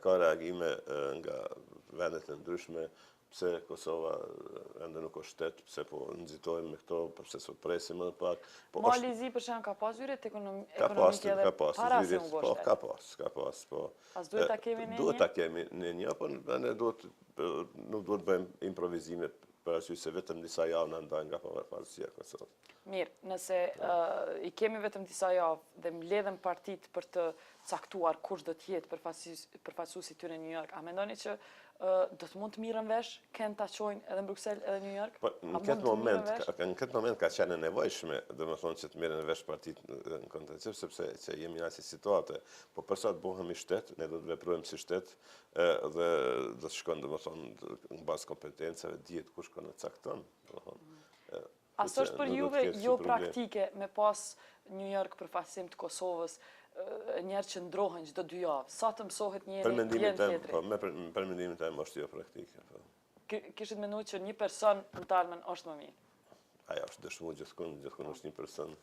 Ka reagime nga vendet e ndryshme, pse Kosova ende nuk është shtet, pse po nxitojmë me këto, pse sot presim më pak. Malizi për shembull ka pas zyret ekonomike edhe para se u bë shtet. Ka pas, po. Pas duhet ta kemi ne. Duhet ta kemi ne, po ne nuk duhet bëjmë improvizime për arsye se vetëm disa javë na ndajnë nga pavarësia e Kosovës. Mirë, nëse i kemi vetëm disa javë dhe mbledhen partitë për të caktuar kush do të jetë përfaqësuesi tyre në New York, a mendoni që do të mund të mirën vesh, kënë ta qojnë edhe në Bruxelles edhe në New York? Po, në këtë moment ka qenë nevojshme, domethënë që të mirën vesh partitë në kontencë, sepse që jemi në asnjë situate, po përsa të bëhemi shtet, ne do të veprojmë si shtet dhe do të shkon domethënë në bazë kompetencave, dihet kush shkon e cakton, domethënë. A s'është për juve jo praktike me pas New York përfaqësim të Kosovës njerë që ndrohen çdo 2 javë, sa të mësohet njëri vjen tjetri? Për mendimin tim është jo praktike. Kishit menduar që një person në Talmen është më mirë? Ajo është dëshmuar gjithkund është një person.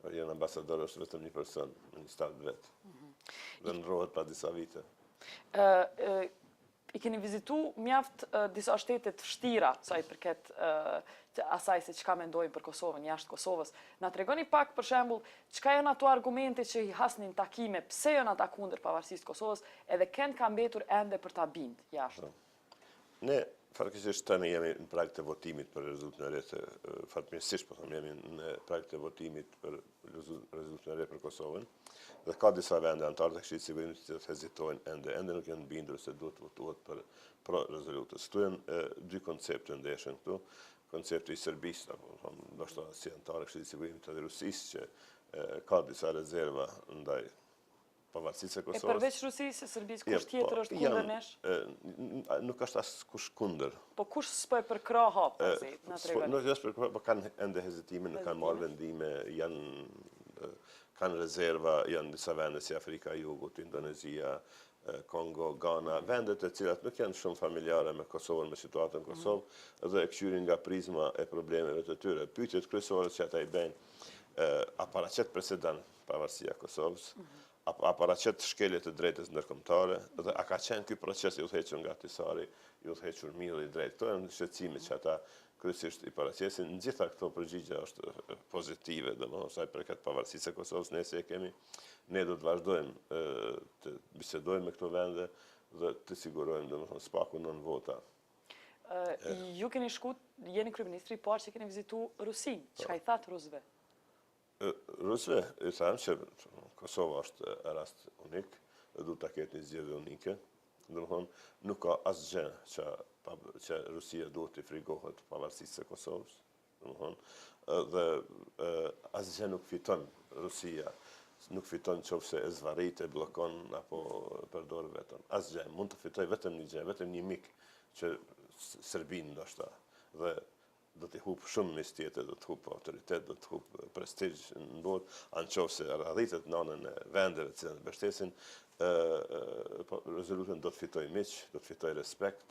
Një ambasador është vetëm një person, në një stat vet. Dhe ndrohet pas disa vite. I keni vizitu mjaft disa shtete të vështira sa i përket asaj se çka mendojnë për Kosovën jashtë Kosovës. Na tregoni pak për shembull çka janë ato argumente që i hasnin takime, pse janë ata kundër pavarësisë të Kosovës, edhe kënd ka mbetur ende për ta bind jashtë. Ne faktikisht tani jemi në prag të votimit për rezultatin e re të fatmirësisht, po them jemi në prag të votimit për rezultatin e re për Kosovën. Dhe ka disa vende antarë të Këshillit të Sigurimit që hezitojnë ende nuk janë bindur se duhet të votohet për pro rezolutës. Këtu janë 2 koncepte ndeshën këtu. Koncepti i Serbisë, apo ndoshta si antarë të Këshillit të Sigurimit të Rusisë që ka disa rezerva ndaj pavarësisë së Kosovës. E përveç Rusisë e Serbisë, kush tjetër është kundër nesh? Nuk është as kush kundër. Po kush s'po e përkrah hapësi, na tregoni. Nuk është përkrah, po kanë ende hezitime, nuk kanë marrë vendime, kanë rezerva, janë disa vende si Afrika e Jugut, Indonezia, Kongo, Ghana, vendet e cilat nuk janë shumë familjare me Kosovën, me situatën në Kosovë, dhe e këshyrin nga prizma e problemeve të tyre. Pyetjet kryesore që ata i bëjnë, a paraqet presedent pavarësia e Kosovës, a paraqet shkelje të drejtës ndërkombëtare, dhe a ka qenë ky proces i udhëhequr nga Tisari, i udhëhequr mirë i drejtë. Këto janë shqetësimet që ata kryesisht i paraqesin. Në gjitha këto përgjigje është pozitive, domethënë sa i përket pavarësisë së Kosovës, ne do të vazhdojmë të bisedojmë me këto vende dhe të sigurojmë domethënë spaku nën vota. Ju keni jeni kryeministri i parë që keni vizitu Rusin. Çka i thatë rusëve? Rusëve i thamë që Kosova është rast unik dhe duhet ta ketë një zgjedhje unike. Domethënë nuk ka asgjë që Rusia duhet të frigohet pavarësisë së Kosovës. Dhe asgjë nuk fiton Rusia. Nuk fiton qofse e zvarrit, e bllokon apo përdor vetëm. Asgjë, mund të fitoj vetëm një gjë, vetëm një mik që Serbinë ndoshta. Dhe do t'i hup shumë mistete, do të hup autoritet, do të hup prestigj në botë, anëse radhitet në anën e vendeve që në mbështesin, rezolutën do të fitoj miq, do të fitoj respekt,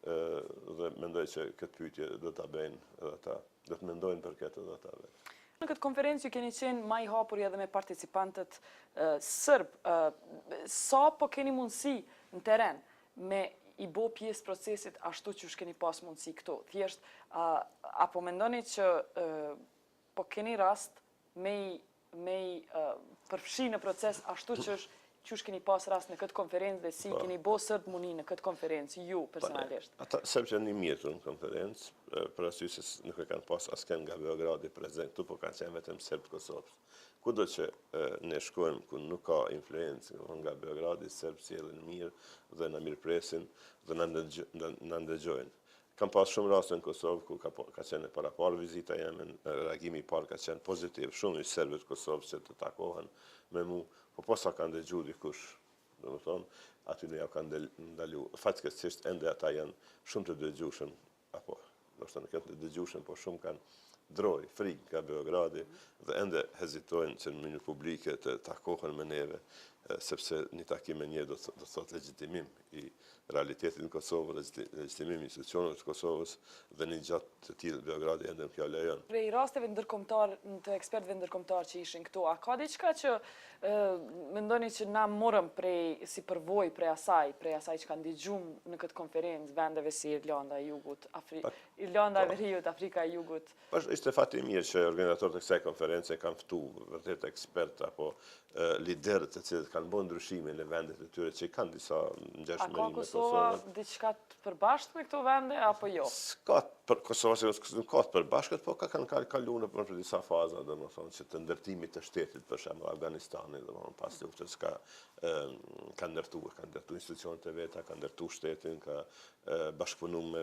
dhe mendoj që këtë pyetje do ta bëjnë edhe ata, do të mendojnë për këtë edhe ata vetë. Në këtë konferencë ju keni qenë më i hapur edhe me participantët sërb. Sa po keni mundësi në teren me i bo pjesë procesit ashtu që keni pas mundësi këtu? Thjesht, apo mendoni që po keni rast me i përfshi në proces ashtu që keni pas rast në këtë konferencë dhe si keni bo sërt muni në këtë konferencë, ju personalisht? Ata sërbë që një mirë në konferencë, për arsye se nuk e kanë pas asken nga Beogradi prezent këtu, po kanë qenë vetëm sërbë Kosovës. Kudo që ne shkojmë ku nuk ka influencë nga Beogradi, sërbë sjellën mirë dhe na mirëpresin dhe na ndëgjojnë. Kam pas shumë raste në Kosovë ku ka qenë para parë vizita jeme, reagimi i parë ka qenë pozitiv, shumë i serbëve të Kosovës që të takohen me mu, po posa kanë dëgju dikush, domethënë, aty ne ja kanë ndalu. Fatkeqësisht ende ata janë shumë të dëgjueshëm, apo ndoshta nuk janë të dëgjueshëm, po shumë kanë droj, frikë nga Beogradi dhe ende hezitojnë që në mënyrë publike të takohen me neve, sepse një takim me njerë do të thotë legjitimim i realitetit në Kosovë, legjitimim i institucioneve të Kosovës dhe një gjatë të tillë Beogradi ende nuk ja lejon. Prej rasteve ndërkombëtar, të ekspertëve ndërkombëtar që ishin këtu, a ka diçka që mendoni që na morëm si përvojë prej asaj që kanë dëgjuar në këtë konferencë vendeve si Irlanda e Jugut, Irlanda e Veriut, Afrika e Jugut? Ishte fati mirë që organizatorët e kësaj konference kanë ftuar vërtet ekspertë apo liderët të cilët kanë bërë ndryshime në vendet e tyre që kanë disa ngjashmëri me Kosovën. A ka Kosova diçka të përbashkët me këto vende apo jo? S'ka për Kosova nuk ka të përbashkët, po kanë kaluar për disa faza, domethënë që të ndërtimit të shtetit, për shembull Afganistani, domethënë pas luftës kanë ndërtuar institucionet e veta, kanë ndërtuar shtetin, ka bashkëpunuar me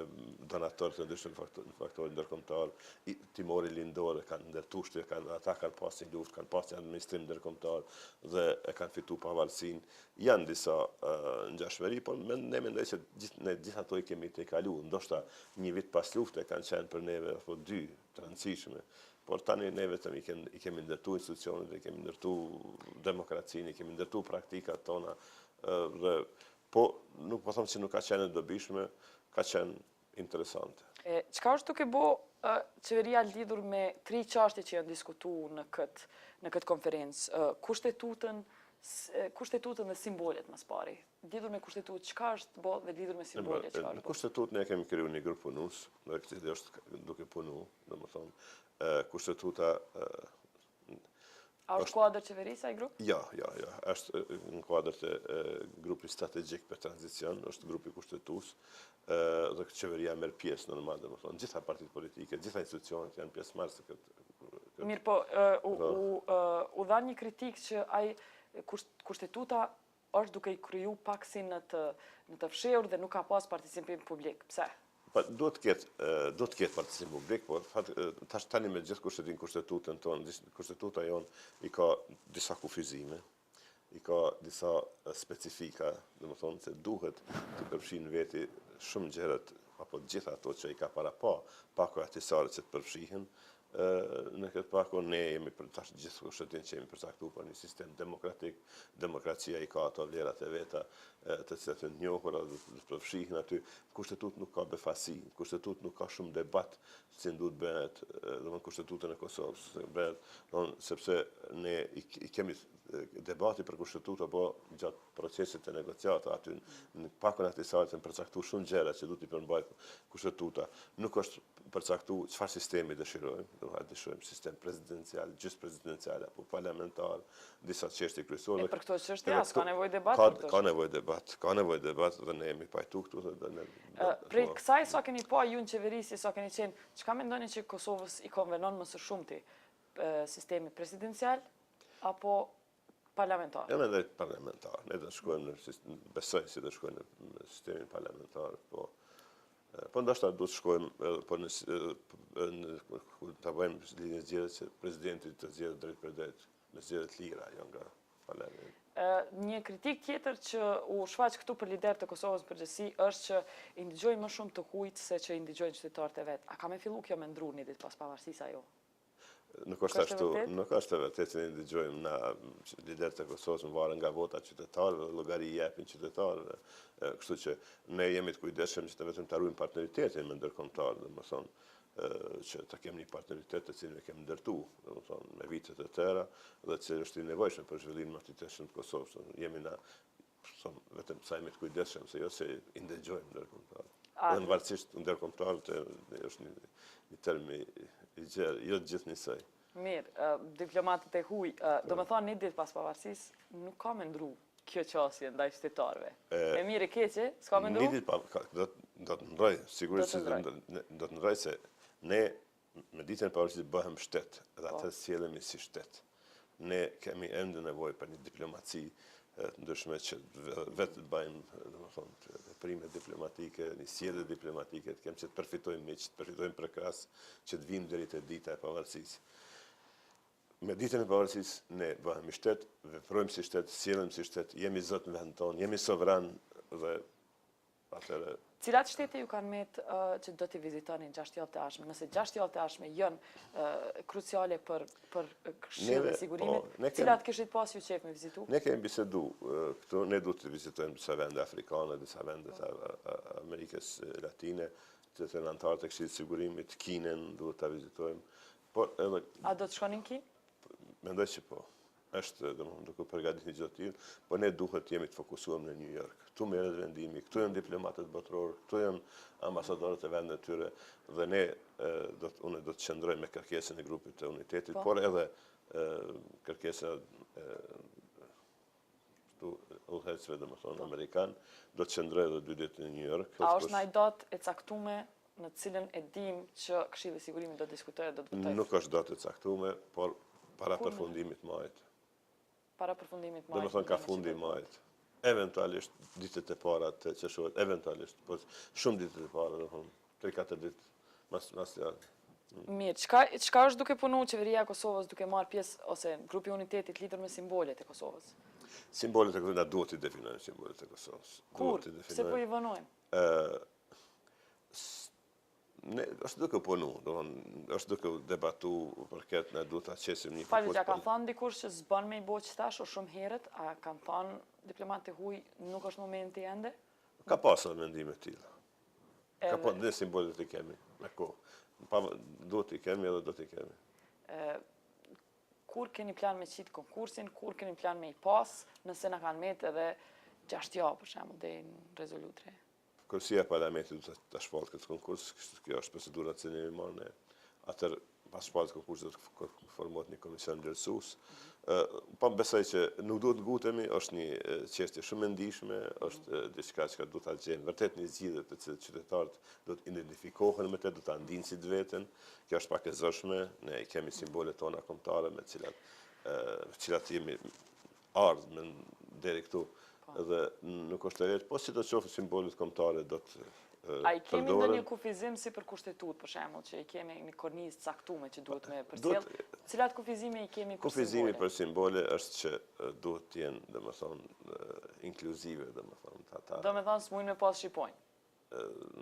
donatorë të ndryshëm faktorë ndërkombëtar, Timori Lindore kanë ndërtuar shtetin, ata kanë pasur luftë, kanë pasur administrim ndërkombëtar dhe e kanë fituar pavarësinë. Janë disa ngjashmëri, por ne mendoj se gjithë ato i kemi të kaluar, ndoshta një vit pas lufte kanë qenë për neve apo dy të rëndësishme, por tani ne vetëm i kemi ndërtuar institucionet, i kemi ndërtuar demokracinë, i kemi ndërtuar praktikat tona dhe po nuk po them se nuk ka qenë dobishme, ka qenë interesante. Çka është duke bo qeveria lidhur me 3 çështje që janë diskutuar në këtë konferencë, kushtetutën dhe simbolet më pari. Lidhur me kushtetutë, çka është bo dhe lidhur me simbolet, çka është bo? Në kushtetutë ne kemi krijuar një grup punues, dhe i cili është duke punu, domethënë, kushtetuta A është kuadër qeverisë ai grup? Ja, është në kuadër të grupi strategjik për tranzicion, është grupi kushtetues, dhe qeveria merr pjesë normal, domethënë, gjitha partitë politike, gjitha institucionet janë pjesëmarrëse këtë. Mirë, po u dha një kritikë që ai kushtetuta është duke i kriju paksi në të fshehur dhe nuk ka pas participim publik. Pse? Duhet të ketë participim publik, por tash tani me gjithë kushtetutën tonë, kushtetuta jonë i ka disa kufizime, i ka disa specifika, domethënë se duhet të përfshin veti shumë gjërat apo gjitha ato që i ka para pako atisare që të përfshihen. Në këtë pako ne jemi për tash gjithë kushtetin që jemi përcaktuar për një sistem demokratik, demokracia i ka ato vlerat e veta të cilat janë njohura dhe të përfshihen aty. Kushtetutë nuk ka befasi, kushtetutë nuk ka shumë debat si duhet bëhet, domethënë kushtetuta e Kosovës bëhet, sepse ne i kemi debati për kushtetuta, po gjatë procesit të negociata aty në pakon atisare të përcaktuar shumë gjëra që duhet i përmbajë kushtetuta. Nuk është përcaktuar çfarë sistemi dëshirojmë, dëshirojmë sistem presidencial, gjysmë presidencial apo parlamentar, disa çështje kryesore. Për këto çështje ka nevojë debat. Ka nevojë debat dhe ne jemi pajtu këtu dhe prej kësaj sa keni pa ju në qeverisi, sa keni qenë, çka mendoni që Kosovës i konvenon më së shumti? Sistemi presidencial apo parlamentar? Ja mendoj parlamentar. Ne do shkojmë besoj se do shkojmë në sistemin parlamentar, po ndoshta do të shkojmë po ta bëjmë linjë zgjedhje që presidenti të zgjedhë drejt për drejt, me zgjedhje të lira, jo nga Faleminderit. Një kritik tjetër që u shfaq këtu për lider të Kosovës përgjithësi është që i ndigjojnë më shumë të hujt se që i ndigjojnë qytetarët e vet. A ka me fillu kjo me ndru një ditë pas pavarësisë ajo? Nuk është ashtu, nuk është e vërtetë që ne ndigjojmë na liderët e Kosovës më varet nga vota qytetarëve, llogari i japin qytetarëve. Kështu që ne jemi të kujdesshëm që të vetëm të ruajmë partneritetin me ndërkombëtarët, domethënë që të kemi një partneritet të cilin e kemi ndërtu, domethënë me vitet e tëra dhe që është i nevojshëm për zhvillimin e martëteshëm të Kosovës. Jemi na vetëm sa jemi të kujdesshëm se jo se i ndëgjojmë ndërkombëtarët. Dhe në varësisht ndërkombëtarët është një term i gjerë, jo gjithë njësoj. Mirë, diplomatët e huj, do me thonë një ditë pas pavarësisë, nuk ka me ndru kjo qasje ndaj qytetarëve. E mirë e keqe, s'ka me ndru? Një ditë do të ndroj, sigurisht do të ndroj se ne me ditën e pavarësisë bëhem shtet dhe atë sjellemi si shtet. Ne kemi ende nevojë për një diplomaci të ndryshme që vetë të bëjmë, domethënë, veprime diplomatike, një sjellje diplomatike, të kemi që të përfitojmë miq, të përfitojmë prekras, që të vimë deri te dita e pavarësisë. Me ditën e pavarësisë ne bëhemi shtet, veprojmë si shtet, sjellemi si shtet, jemi zot në vendin tonë, jemi sovran dhe atëherë. Cilat shtete ju kanë met që do t'i vizitoni 6 javë të ardhshme? Nëse 6 javë të ardhshme janë kruciale për Këshillin e Sigurimit, cilat kishit pas ju qef me vizitu? Ne kemi bisedu këtu, ne duhet të vizitojmë disa vende afrikane, disa vende të Amerikës Latine, të janë anëtarë të Këshillit të Sigurimit, Kinën duhet ta vizitojmë. Por edhe A do të shkonin në Kinë? Mendoj që po. Është domethënë duke përgatitur një gjë të tillë, por ne duhet jemi të fokusuar në New York. Ktu merret vendimi, këtu janë diplomatët botëror, këtu janë ambasadorët e vendeve të tyre dhe ne unë do të qëndroj me kërkesën e grupit të unitetit, por edhe kërkesa udhëheqësve domethënë amerikan, do të qëndroj edhe 2 ditë në New York. A është ndaj datë e caktuar në cilën e dim që Këshilli i Sigurimit do të diskutojë, do të votojë? Nuk është datë e caktuar, por para përfundimit të majit. Para përfundimit majit. Domethënë ka fundi i majit. Eventualisht ditët e para të qershorit, eventualisht, por shumë ditët e para, domethënë 3-4 ditë mas javë. Mirë, çka është duke punu qeveria e Kosovës duke marrë pjesë ose grupi i unitetit lidhur me simbolet e Kosovës? Simbolet e Kosovës, na duhet i definojmë simbolet e Kosovës. Kur? Pse po i vënojmë? Ne është duke punu, është duke debatu për këtë, ne duhet ta qesim një Falë, ja kanë thënë dikush që s'bën me i bo qëtash o shumë herët, a kanë thënë diplomatë e huj nuk është momenti ende? Ka pasur mendime të tilla. Ka pasur dhe simbolet i kemi, me kohë. Duhet i kemi edhe do t'i kemi. Kur keni plan me qitë konkursin, kur keni plan me i pas, nëse na kanë met edhe 6 javë për shembull deri në rezolutre? Kërësia e parlamentit du të shpallë këtë konkurs, kjo është procedura që ne marrë ne. Atër, pas shpallë konkursit do të formohet një komision ndërsues. Po besoj që nuk duhet ngutemi, është një çështje shumë e ndihshme, është diçka që duhet ta gjejmë vërtet një zgjidhje të cilët qytetarët do të identifikohen me të, do ta ndinë si të veten. Kjo është pak e zëshme, ne kemi simbolet tona kombëtare me cilat jemi ardhmë deri këtu. Dhe nuk është e vetë, po si do të qofë simbolet kombëtare do të A i kemi ndonjë kufizim si për kushtetut, për shembull, që i kemi një kornizë caktuar që duhet me përcjell? Cilat kufizime i kemi për simbole? Kufizimi për simbole është që duhet të jenë, domethënë, inkluzive, domethënë, Domethënë s'mujnë me pas shqipojnë.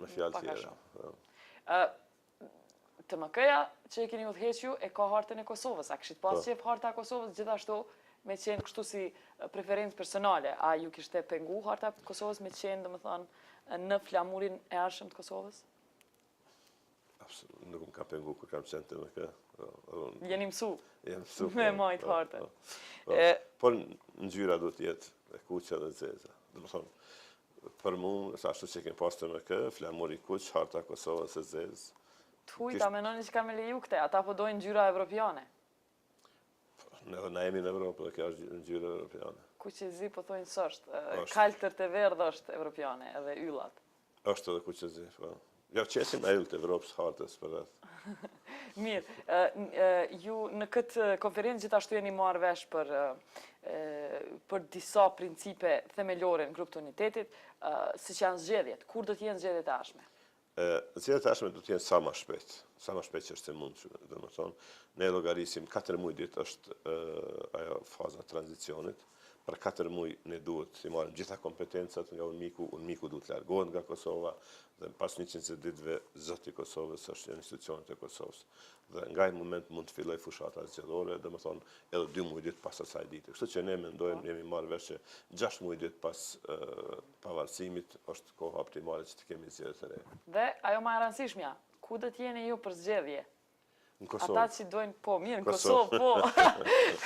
Me fjalë tjera. TMK-ja që e keni udhëhequr e ka hartën e Kosovës. A kishit pas qef harta e Kosovës gjithashtu me qenë kështu si preferencë personale? A ju kishte pengu harta e Kosovës me qenë, domethënë, në flamurin e arshëm të Kosovës? Absolut, nuk më ka pengu kur kam qenë TMK. Jeni mësu? Jam mësu. Me majt hartën. Por ngjyra duhet të jetë e kuqe dhe zeza. Domethënë, për mua, ashtu që kemi pas TMK, flamuri i kuq, harta e Kosovës e zezë. Thuj, ta menoni që ka me leju këte, ata po dojnë ngjyra evropiane. Na jemi në Evropë dhe kjo është ngjyra evropiane. Kuqezi po thojnë s'është, kaltërt e verdhë është evropiane, edhe yllat. Është edhe kuqezi, po. Ja qesim yllët e Evropës hartës për rreth. Mirë, ju në këtë konferencë gjithashtu jeni marrë vesh për disa principe themelore në grup të unitetit, siç janë zgjedhjet. Kur do të jenë zgjedhjet e ardhshme? Zgjedhjet e tashme do të jenë sa më shpejt që është e mundshme. Domethënë, ne llogarisim 4 muaj ditë është ajo faza e tranzicionit. Për 4 muaj ne duhet të marrim gjitha kompetencat nga UNMIK-u duhet të largohet nga Kosova dhe pas 120 ditëve zoti i Kosovës është një institucionet e Kosovës. Dhe nga ai moment mund të fillojë fushata zgjedhore, domethënë edhe 2 muaj ditë pas asaj dite. Kështu që ne mendojmë jemi marrë vesh që 6 muaj ditë pas pavarësimit është koha optimale që të kemi zgjedhje të reja. Dhe ajo më e rëndësishmja, ku do të jeni ju për zgjedhje? Në Kosovë. Ata që dojnë po, mirë, në Kosovë po.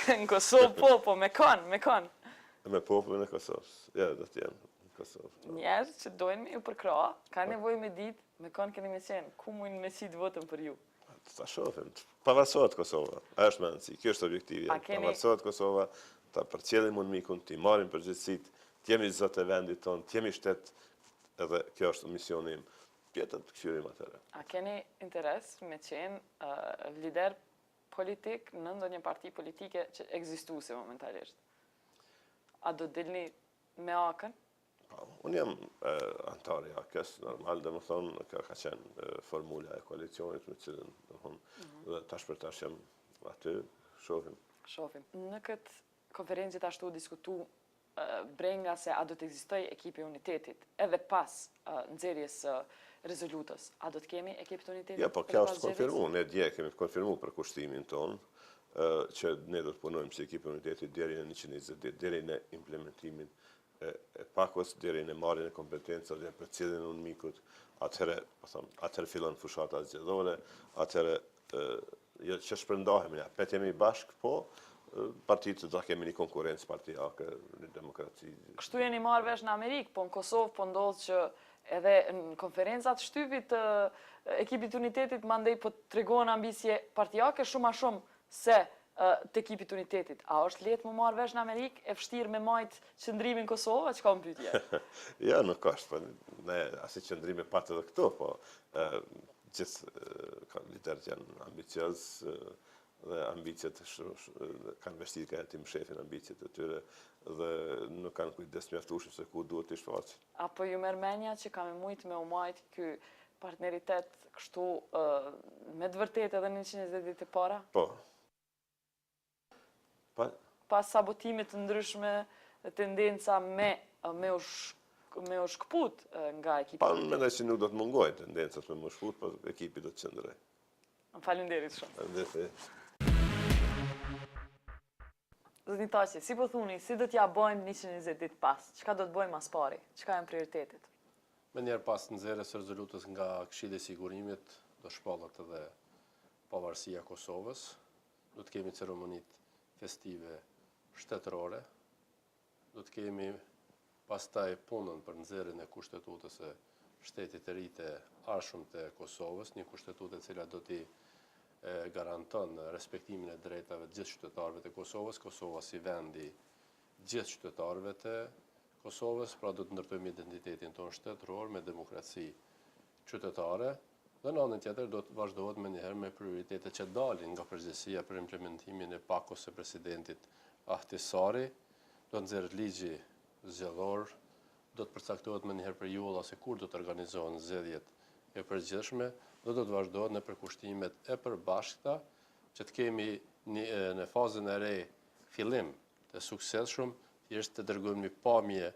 Në Kosovë po, me kanë. Me popullin e Kosovës. Ja, do të jenë në Kosovë. Njerëz që dojnë me ju përkra, ka nevojë me ditë, me kanë keni me qenë, ku mund me qitë votën për ju? Ta shohim, pavarësohet Kosova. Ajo është më rëndësi, kjo është objektivi. Pavarësohet Kosova, ta përcjellim UNMIK-un, t'i marrim përgjegjësitë, t'jemi zot e vendit tonë, t'jemi shtet, edhe kjo është misioni im. Pjetër të kthyerim atëre. A keni interes me qenë lider politik në ndonjë parti politike që ekzistuese momentalisht? A do dilni me akën? Unë jam antar i AKs, normal, dhe më thonë, ka qenë formula e koalicionit me cilën, dhe tash për tash jam aty, shohim. Në këtë konferencë gjithashtu diskutu brenga se a do të ekzistoj ekipi unitetit, edhe pas nxjerrjes rezolutës. A do të kemi ekip të unitetit? Ja, po kjo është konfirmu, ne dje kemi konfirmu për kushtimin tonë, që ne do të punojmë si ekipi unitetit deri në 120 ditë, deri në implementimin e pakos, deri në marrjen e kompetencave dhe përcjelljen e UNMIK-ut. Atëherë fillon fushata zgjedhore, atëherë që shpërndahemi, pet jemi bashkë, po partitë do kemi një konkurrencë partijake, një demokraci. Kështu jeni marrë vesh në Amerikë, po në Kosovë po ndodh që edhe në konferencat shtypit ekipit unitetit mandej po tregon ambicie partijake shumë a shumë se të ekipit unitetit. A është letë më marrë vesh në Amerikë, e vështirë me majtë qëndrimin Kosovë, që ka më pyetje? Ja, nuk është, ne asi qëndrimi patë edhe këto, po gjithë liderët janë ambicios dhe ambicjet kanë vështirë ka jetim shefin ambicjet e tyre dhe nuk kanë kujdes mjaftueshëm se ku duhet të shfaqet. Apo ju merr mendja që kam e mujtë me u majtë ky partneritet kështu me të vërtetë edhe në 120 ditë e para? Po. Pas sabotimit të ndryshme, tendenca me u shkput nga ekipi. Pa, mendoj që nuk do të mungojnë tendencat me më shkput, por ekipi do të qëndroj. Faleminderit shumë. Faleminderit. Zotni Thaci, si po thuni, si do t'ja bëjmë 120 ditë pas? Çka do të bëjmë mas pari? Çka janë prioritetet? Me njerë pas nxjerrjes së rezolutës nga Këshilli i Sigurimit, do shpallet edhe pavarësia Kosovës. Do të kemi ceremonit festive shtetërore. Do të kemi pastaj punën për nxjerrjen e kushtetutës së shtetit të ri të arshëm të Kosovës, një kushtetutë e cila do t'i garanton respektimin e drejtave të gjithë qytetarëve të Kosovës, Kosova si vendi gjithë qytetarëve të Kosovës, pra do të ndërtojmë identitetin tonë shtetëror me demokraci qytetare, dhe në anën tjetër do të vazhdohet me njëherë me prioritetet që dalin nga përgjegjësia për implementimin e pakos së presidentit Ahtisari, do të nxjerrët ligji zgjedhor, do të përcaktohet me njëherë periudha se kur do të organizohen zgjedhjet e përgjithshme, dhe do të vazhdohet në përkushtimet e përbashkëta që të kemi në fazën e re fillim të suksesshëm, thjesht të dërgojmë një pamje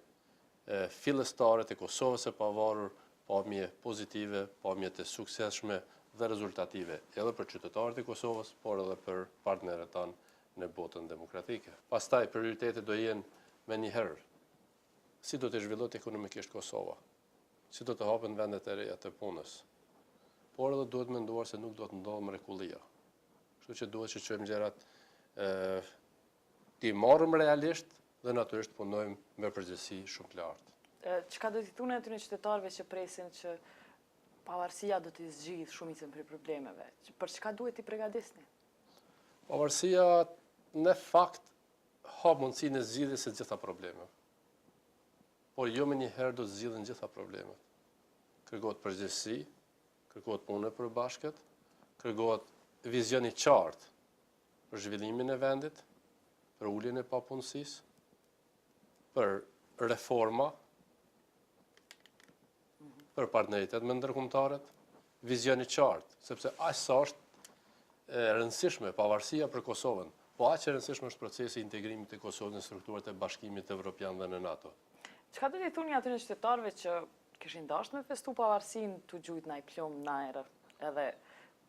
fillestare të Kosovës së pavarur, pamje pozitive, pamje të suksesshme dhe rezultative, edhe për qytetarët e Kosovës, por edhe për partnerët tanë në botën demokratike. Pastaj prioritetet do jenë me njëherë si do të zhvillohet ekonomikisht Kosova, si do të hapen vendet e reja të punës, por edhe duhet menduar se nuk do të ndodhë mrekullia. Kështu që duhet që qëjmë gjerat t'i marrëm realisht dhe natyrisht punojmë me përgjegjësi shumë të lartë. Çka do t'i thunë atyre qytetarëve që presin që pavarësia do t'i zgjidhë shumicën prej problemeve? Për çka duhet t'i përgatisni? Pavarësia në fakt ha mundësinë e zgjidhjes së gjitha problemeve. Por jo me njëherë do të zgjidhen gjitha problemet. Kërkohet përgjegjësi, kërkohet punë e përbashkët, kërkohet vizion i qartë për zhvillimin e vendit, për uljen e papunësisë, për reforma, për partneritet me ndërkombëtarët, vizion i qartë, sepse aq sa është e rëndësishme pavarësia për Kosovën, po aq e rëndësishme është procesi i integrimit të Kosovës në strukturat e Bashkimit Evropian dhe në NATO. Çka do t'i thoni atyre qytetarëve që kishin dashur me festu pavarësinë, tu gjujt na i plom najrë, edhe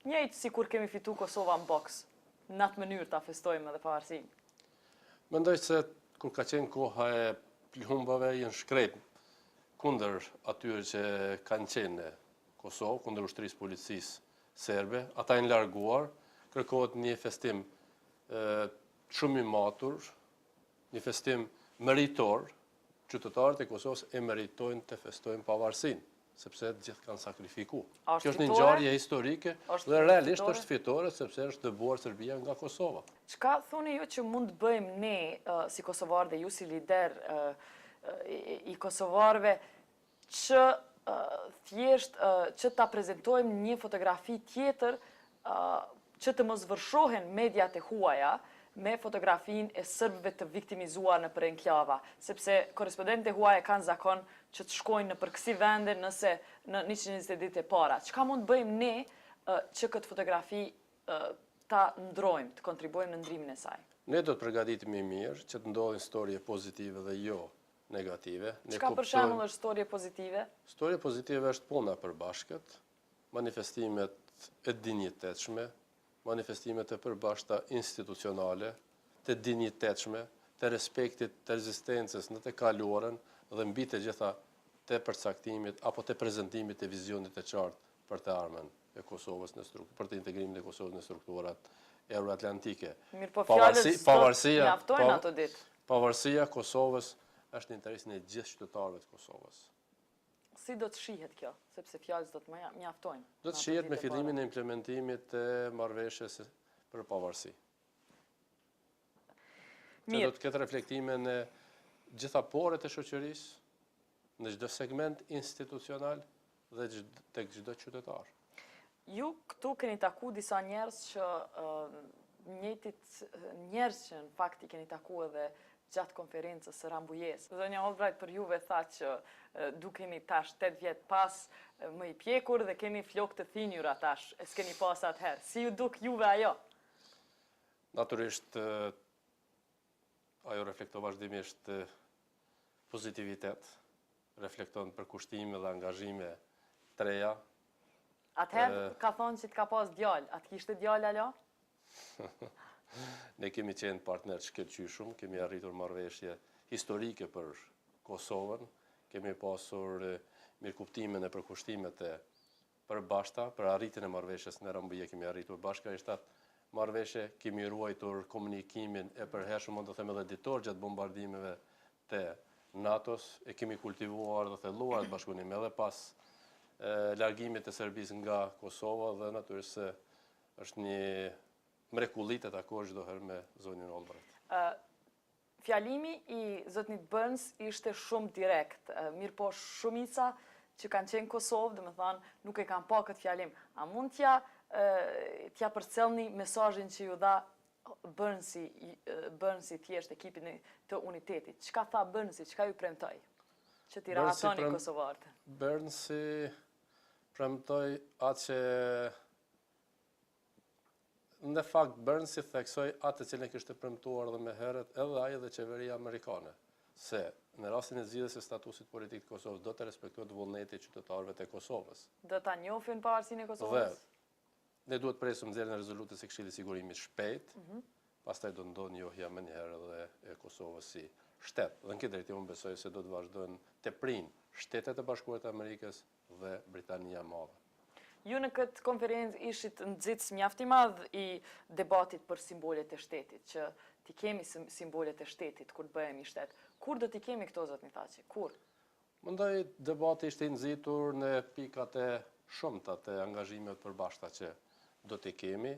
njëjtë si kur kemi fitu Kosova në boks, në atë mënyrë ta festojmë edhe pavarësinë. Mendoj se kur ka qenë koha e plumbave janë shkrep kundër atyre që kanë qenë në Kosovë, kundër ushtrisë policisë serbe, ata janë larguar, kërkohet një festim shumë i matur, një festim meritor, qytetarët e Kosovës e meritojnë të festojnë pavarësinë, sepse gjithë kanë sakrifikuar. Kjo është një ngjarje historike dhe realisht është fitore sepse është dëbuar Serbia nga Kosova. Çka thoni ju që mund të bëjmë ne si kosovarë dhe ju si lider i kosovarëve që thjesht që ta prezantojmë një fotografi tjetër që të mos vërshohen mediat e huaja me fotografinë e serbëve të viktimizuar në për enklava, sepse korrespondentët e huaja kanë zakon që të shkojnë në për kësi vende nëse në 120 ditë e para. Çka mund të bëjmë ne që këtë fotografi ta ndrojmë, të kontribuojmë në ndrimin e saj? Ne do të përgatitemi mirë që të ndodhin storie pozitive dhe jo negative. Çka për shembull është storie pozitive? Storie pozitive është puna e përbashkët, manifestimet e dinjitetshme, manifestimet e përbashkëta institucionale, të dinjitetshme, të respektit, të rezistencës në të kaluarën dhe mbi të gjitha të përcaktimit apo të prezantimit të vizionit të qartë për të ardhmen e Kosovës për të integrimin e Kosovës në strukturat euroatlantike. Mirë, po fjalët mjaftojnë ato ditë. Pavarësia Kosovës është në interesin e gjithë qytetarëve të Kosovës. Si do të shihet kjo, sepse fjalët do të mjaftojnë? Do të shihet me fillimin e implementimit të marrëveshjes për pavarësi. Që do të ketë reflektime në gjitha porët e shoqërisë, në çdo segment institucional dhe tek çdo qytetar. Ju këtu keni taku disa njerëz që njerëz që në fakt i keni taku edhe gjatë konferencës së Rambujes. Zonja Albright për juve tha që dukeni tash 8 vjet pas më i pjekur dhe keni flokë të thinjura tash, s'keni pas atëherë. Si ju duk juve ajo? Natyrisht ajo reflekton vazhdimisht pozitivitet, reflekton për kushtime dhe angazhime të reja. Atëherë ka thonë që të ka pas djalë, atë kishte djalë alo? Ne kemi qenë partner shkëlqyshëm, kemi arritur marrëveshje historike për Kosovën, kemi pasur mirëkuptimin e përkushtimet e përbashkëta, për arritjen e marrëveshjes në Rambuje kemi arritur bashkërisht atë marrëveshje, kemi ruajtur komunikimin e përhershëm, mund të them edhe ditor gjatë bombardimeve të NATO-s, e kemi kultivuar dhe thelluar atë bashkëpunim edhe pas largimit të Serbisë nga Kosova dhe natyrisht se është një mrekulli të takosh çdo herë me zonjën Albright. Fjalimi i zotnit Burns ishte shumë direkt, mirë po shumica që kanë qenë Kosovë, domethënë nuk e kanë pa këtë fjalim. A mund t'ja përcjellni mesazhin që ju dha Burnsi thjesht ekipin të unitetit? Çka tha Burnsi, çka ju premtoi? Që t'i rahatoni kosovarët? Burnsi premtoi atë që në fakt Burnsi theksoi atë që ne kishte premtuar edhe më herët edhe ai dhe qeveria amerikane, se në rastin e zgjidhjes së statusit politik të Kosovës do të respektohet vullneti i qytetarëve të Kosovës. Do ta njohin pavarësinë e Kosovës? Ne duhet presim nxjerrjen e rezolutës së Këshillit të Sigurimit shpejt, pastaj do ndodhë njohja më një herë edhe e Kosovës si shtet. Dhe në këtë drejtim unë besoj se do të vazhdojnë të prinë Shtetet e Bashkuara të Amerikës dhe Britania e Madhe. Ju në këtë konferencë ishit nxitës mjaft i madh i debatit për simbolet e shtetit, që t'i kemi simbolet e shtetit kur bëhemi shtet. Kur do t'i kemi këto, zotni Thaci? Kur? Mendoj debati ishte i nxitur në pikat e shumta të angazhimeve të përbashkëta që do t'i kemi.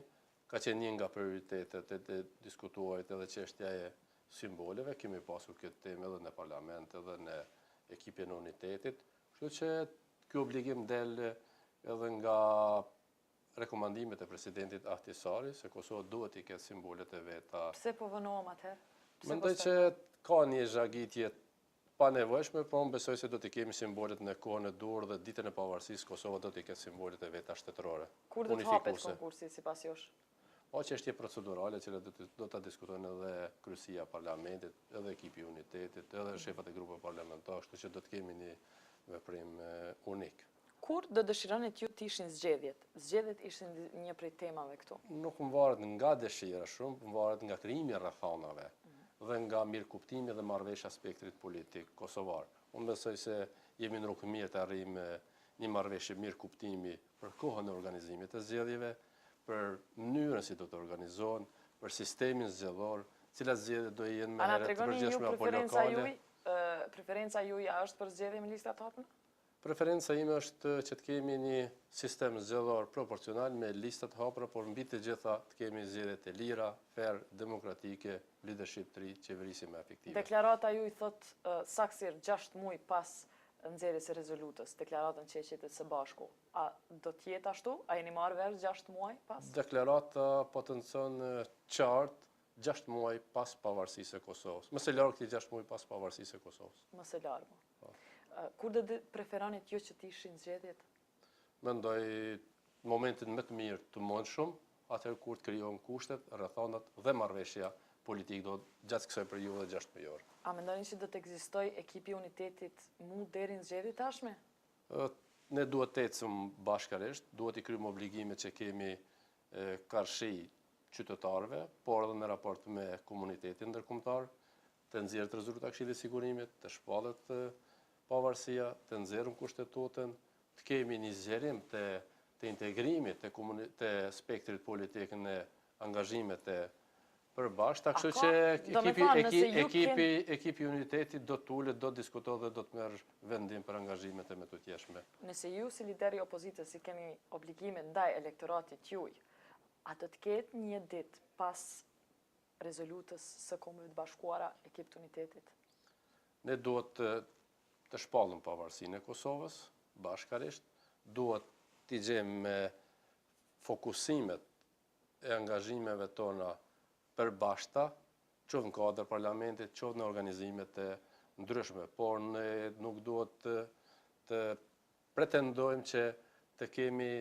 Ka qenë një nga prioritetet e diskutuarit edhe çështja e simboleve. Kemi pasur këtë temë edhe në parlament edhe në ekipin e unitetit. Kështu që ky obligim del edhe nga rekomandimet e presidentit Ahtisari, se Kosova duhet i ketë simbolet e veta. Pse po vënohem atëherë? Mendoj që ka një zhagitje pa nevojshme, po unë besoj se do t'i kemi simbolet në kohën e dur dhe ditën e pavarësisë, Kosova do t'i ketë simbolet e veta shtetërore. Kur do të hapet konkursi sipas jush? O çështje procedurale që do ta diskutojnë edhe kryesia e parlamentit, edhe ekipi i unitetit, edhe shefat e grupeve parlamentar, kështu që do të kemi një veprim unik. Kur do dëshironi t'ju të ishin zgjedhjet? Zgjedhjet ishin një prej temave këtu. Nuk më varet nga dëshira shumë, më varet nga krijimi i rrethonave dhe nga mirëkuptimi dhe marrëveshja spektrit politik kosovar. Unë besoj se jemi në rrugë mirë të arrijmë një marrëveshje mirëkuptimi për kohën e organizimit të zgjedhjeve, për mënyrën si do të organizohen, për sistemin zgjedhor, cilat zgjedhje do jenë më herët të përgjithshme apo lokale. Preferenca juja është për zgjedhje me lista të hapura? Preferenca ime është që të kemi një sistem zgjedhor proporcional me lista të hapura, por mbi të gjitha të kemi zgjedhje të lira, fair, demokratike, leadership të ri, qeverisi më efektive. Deklarata ju i thot saksir 6 muaj pas nxjerrjes së rezolutës, deklaratën që e qetet së bashku. A do të jetë ashtu? A jeni marrë vesh 6 muaj pas? Deklarata potencon qartë 6 muaj pas pavarësisë së Kosovës. Më së larg këtij 6 muaj pas pavarësisë së Kosovës. Më së largu. Kur do preferonit ju që të ishin zgjedhjet? Mendoj momentin më të mirë të mundshëm, atëherë kur të krijohen kushtet, rrethonat dhe marrëveshja politik do gjatë kësaj periudhe 6 muajore. A mendoni që do të ekzistojë ekipi i unitetit mu deri në zgjedhjet tashme? Ne duhet të ecim bashkërisht, duhet i kryejmë obligimet që kemi karshi qytetarëve, por edhe në raport me komunitetin ndërkombëtar, të nxjerrë rezultatat e Këshillit të Sigurimit, të shpallet pavarësia, të nxjerrim kushtetutën, të kemi një zgjerim të integrimit të spektrit politik në angazhimet e përbashkëta, kështu që ekipi i unitetit do të ulet, do të diskutojë dhe do të merr vendim për angazhimet e mëtutjeshme. Nëse ju si lideri i opozitës i keni obligime ndaj elektoratit juaj, a do të ketë një ditë pas rezolutës së Kombeve të Bashkuara ekip të unitetit? Ne duhet të shpallëm pavarësinë e Kosovës bashkërisht, duhet t'i gjejmë me fokusimet e angazhimeve tona përbashkëta, qoftë në kuadër parlamentit, qoftë në organizimet e ndryshme, por ne nuk duhet të pretendojmë që të kemi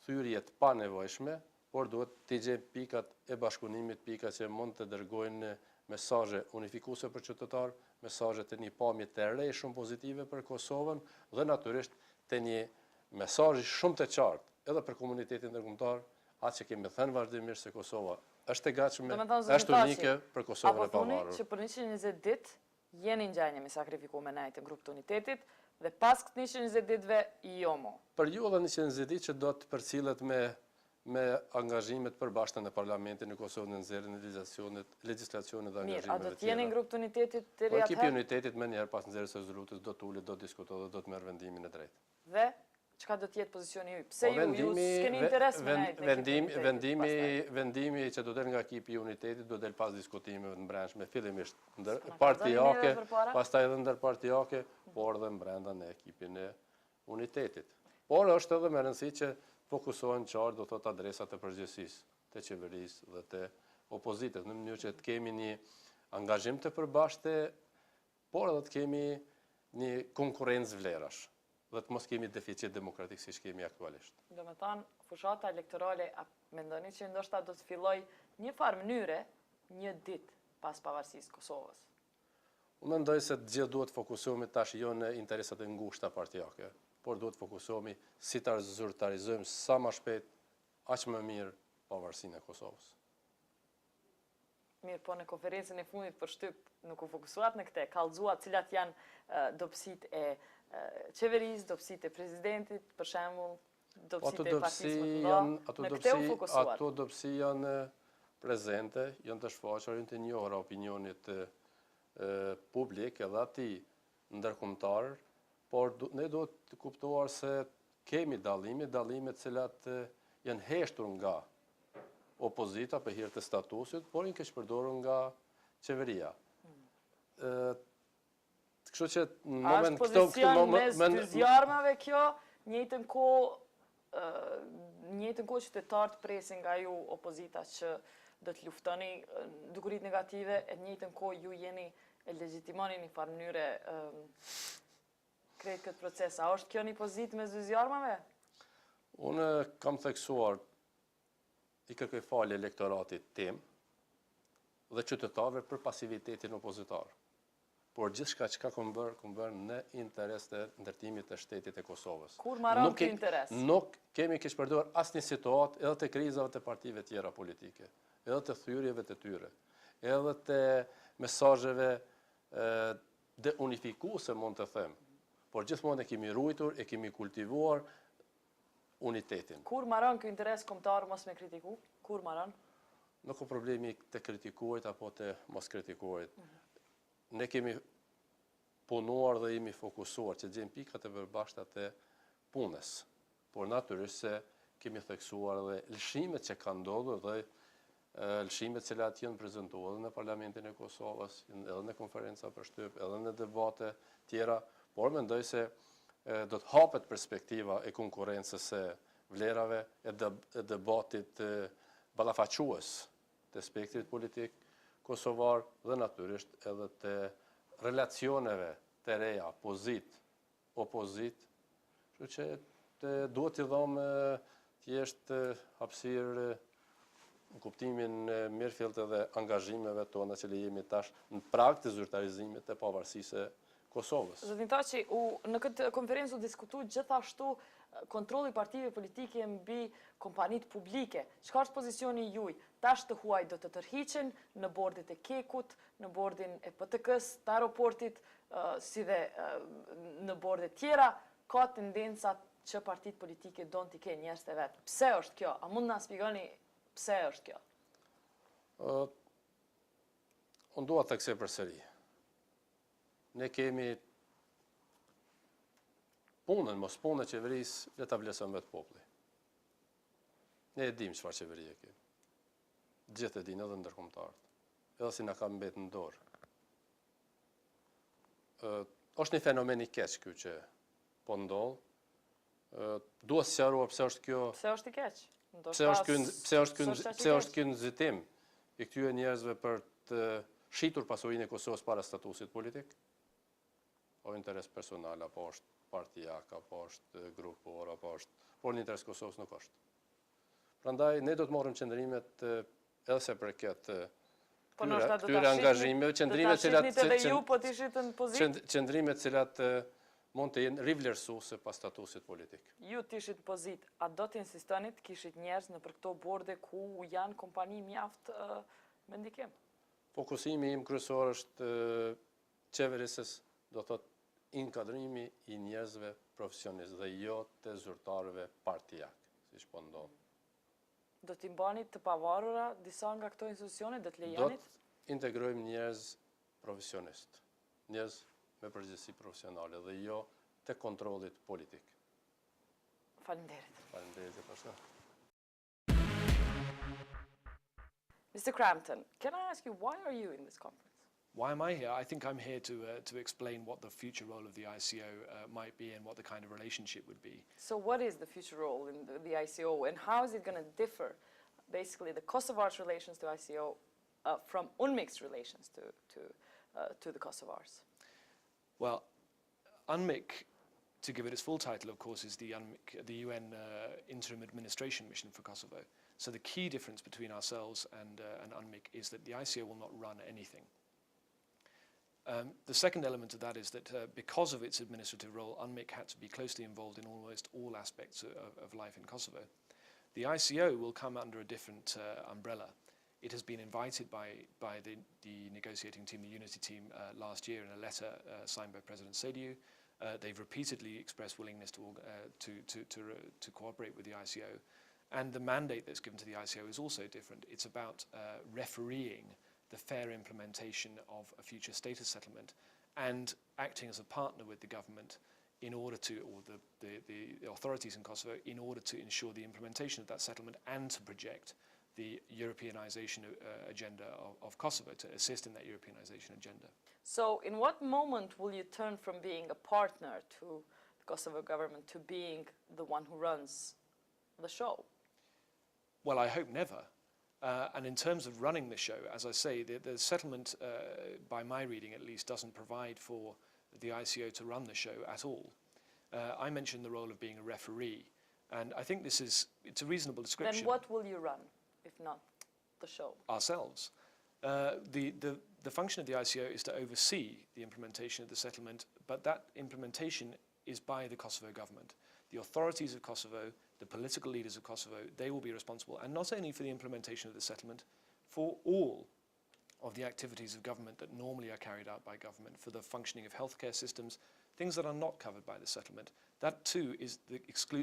thyrje të panevojshme, por duhet t'i gjejmë pikat e bashkëpunimit, pikat që mund të dërgojnë mesazhe unifikuese për qytetar, mesazhe të një pamje të re shumë pozitive për Kosovën dhe natyrisht të një mesazh shumë të qartë edhe për komunitetin ndërkombëtar, atë që kemi thënë vazhdimisht se Kosova është e gatshme, është unike për Kosovën e pavarur. Apo thoni që për 120 ditë jeni ngjajnë me sakrifikuar me nejtë grup të unitetit dhe pas këtë 120 ditëve jo mo. Për ju edhe 120 ditë që do të përcillet me angazhimet përbashkëta në parlamentin në Kosovë në nxjerrjen e legjislacionit dhe angazhimeve të tjera. Mirë, a do të jeni në grup të unitetit deri atëherë? Ekipi i unitetit më njëherë pas nxjerrjes së rezolutës do të ulet, do të diskutojë dhe do të merr vendimin e drejtë. Dhe çka do të jetë pozicioni juaj? Pse ju s'keni interes me vendimi që do del nga ekipi i unitetit do del pas diskutimeve të brendshme, fillimisht partijake, pastaj edhe ndërpartijake, por edhe brenda në ekipin e unitetit. Por është edhe më rëndësi që fokusohen qartë, do thotë adresat e përgjegjësisë të qeverisë dhe të opozitës, në mënyrë që të kemi një angazhim të përbashkëtë, por edhe të kemi një konkurrencë vlerash dhe të mos kemi deficit demokratik siç kemi aktualisht. Do të thonë, fushata elektorale, a mendoni që ndoshta do të filloj një farë mënyre një ditë pas pavarësisë Kosovës? Unë mendoj se të gjithë duhet fokusohemi tash jo në interesat e ngushta partijake, por duhet fokusohemi si ta zyrtarizojmë sa më shpejt, aq më mirë pavarësinë e Kosovës. Mirë, po në konferencën e fundit për shtyp nuk u fokusuat në këtë, kallëzuat cilat janë dobësitë e qeverisë, dobësitë e presidentit, për shembull, dobësitë e partisë më të mëdha. Në këtë u fokusuat. Ato dobësi janë prezente, janë të shfaqura, janë të njohura opinionit publik edhe atij ndërkombëtar, por ne duhet të kuptuar se kemi dallime të cilat janë heshtur nga opozita për hir të statusit, por janë keq përdorur nga qeveria. Kështu që në moment këto... A është pozicion mes dy zjarmave kjo, njëjtën kohë qytetarët presin nga ju opozita që do të luftoni dukuritë negative, e të njëjtën kohë ju jeni e legjitimoni në një farë mënyre krejt këtë proces. A është kjo një pozitë me zjarmave? Unë kam theksuar, i kërkoj falje elektoratit tim dhe qytetarëve për pasivitetin opozitar. Por gjithçka që kam bërë në interes të ndërtimit të shtetit e Kosovës. Kur marron ky interes? Nuk kemi kish përdorur asnjë situatë edhe të krizave të partive tjera politike, edhe të thyrjeve të tyre, edhe të mesazheve dhe unifikuese mund të them. Por gjithmonë e kemi ruajtur, e kemi kultivuar unitetin. Kur marron ky interes kombëtar mos me kritiku? Kur marron? Nuk ka problemi të kritikuarit apo të mos kritikuarit. Ne kemi punuar dhe jemi fokusuar që gjejmë pikat e përbashkëta të punës. Por natyrisht se kemi theksuar dhe lëshimet që kanë ndodhur dhe lëshimet që janë prezantuar edhe në Parlamentin e Kosovës, edhe në konferenca për shtyp, edhe në debate tjera, por mendoj se do të hapet perspektiva e konkurrencës së vlerave e debatit ballafaques të spektrit politik kosovar dhe natyrisht edhe të relacioneve të reja, opozit, kështu që duhet t'i dhamë thjesht hapësirë në kuptimin mirëfillt edhe angazhimeve tona që jemi tash në prag të zyrtarizimit të pavarësisë së Kosovës. Zotin Thaci, në këtë konferencë u diskutu gjithashtu kontrolli partive politike mbi kompanitë publike. Çka është pozicioni juaj? Tash të huaj do të tërhiqen në bordit e Kekut, në bordin e PTK-s, të aeroportit, si dhe në bordet tjera, ka tendencat që partitë politike don t'i kenë njerëz të vet. Pse është kjo? A mund na shpjegoni pse është kjo? Unë dua të theksoj përsëri. Ne kemi punën, mos punën e qeverisë, le ta vlerësojmë vetë populli. Ne e dimë çfarë qeverie kemi. Gjithë e dinë edhe ndërkombëtarët. Edhe si na ka mbetë në dorë. Është një fenomen i keq ky që po ndodh. Dua të sqaroj pse është kjo. Pse është i keq? Pse është ky nxitim i këtyre njerëzve për të shitur pasurinë e Kosovës para statusit politik? O interes personal, apo është partijak, apo është grupor, apo është... Por në interes Kosovës nuk është. Prandaj, ne do të morëm qëndrimet edhe se përket këtyre angazhimeve, qëndrimet cilat mund të jenë rivlerësuese pas statusit politik. Ju t'ishit pozit, a do t'insistonit kishit njerëz në për këto borde ku janë kompani mjaft me ndikim? Fokusimi im kryesor është qeverisës, do thot inkadrimi i njerëzve profesionistë dhe jo të zyrtarëve partijak, siç po ndodh. Do t'i mbani të pavarura disa nga këto institucione, do t'lejanit? Do t'integrojmë njerëz profesionistë, njerëz me përgjegjësi profesionale dhe jo të kontrollit politik. Faleminderit. Faleminderit pastaj. Mr. Crampton, can I ask you, why are you in this conference? Why am I here? I think I'm here to explain what the future role of the ICO might be and what the kind of relationship would be. So what is the future role in the ICO and how is it going to differ, basically, the Kosovars' relations to ICO from UNMIC's relations to the Kosovars? Well, UNMIC, to give it its full title, of course, is the UN Interim Administration Mission for Kosovo. So the key difference between ourselves and UNMIC is that the ICO will not run anything. The second element of that is that because of its administrative role, UNMIC had to be closely involved in almost all aspects of life in Kosovo. The ICO will come under a different umbrella. It has been invited by the negotiating team, the unity team, last year in a letter signed by President Sejdiu. They've repeatedly expressed willingness to cooperate with the ICO. And the mandate that's given to the ICO is also different. It's about refereeing the fair implementation of a future status settlement and acting as a partner with the government in order to, or the authorities in Kosovo, in order to ensure the implementation of that settlement and to project the Europeanization agenda of Kosovo, to assist in that Europeanization agenda. So in what moment will you turn from being a partner to the Kosovo government to being the one who runs the show? Well, I hope never. And in terms of running the show, as I say, the settlement, by my reading at least, doesn't provide for the ICO to run the show at all. I mentioned the role of being a referee, and I think it's a reasonable description. Then what will you run, if not the show? Ourselves. The function of the ICO is to oversee the implementation of the settlement, but that implementation is by the Kosovo government. The authorities of Kosovo, the political leaders of Kosovo, they will be responsible, and not only for the implementation of the settlement, for all of the activities of government that normally are carried out by government, for the functioning of healthcare systems, things that are not covered by the settlement. That too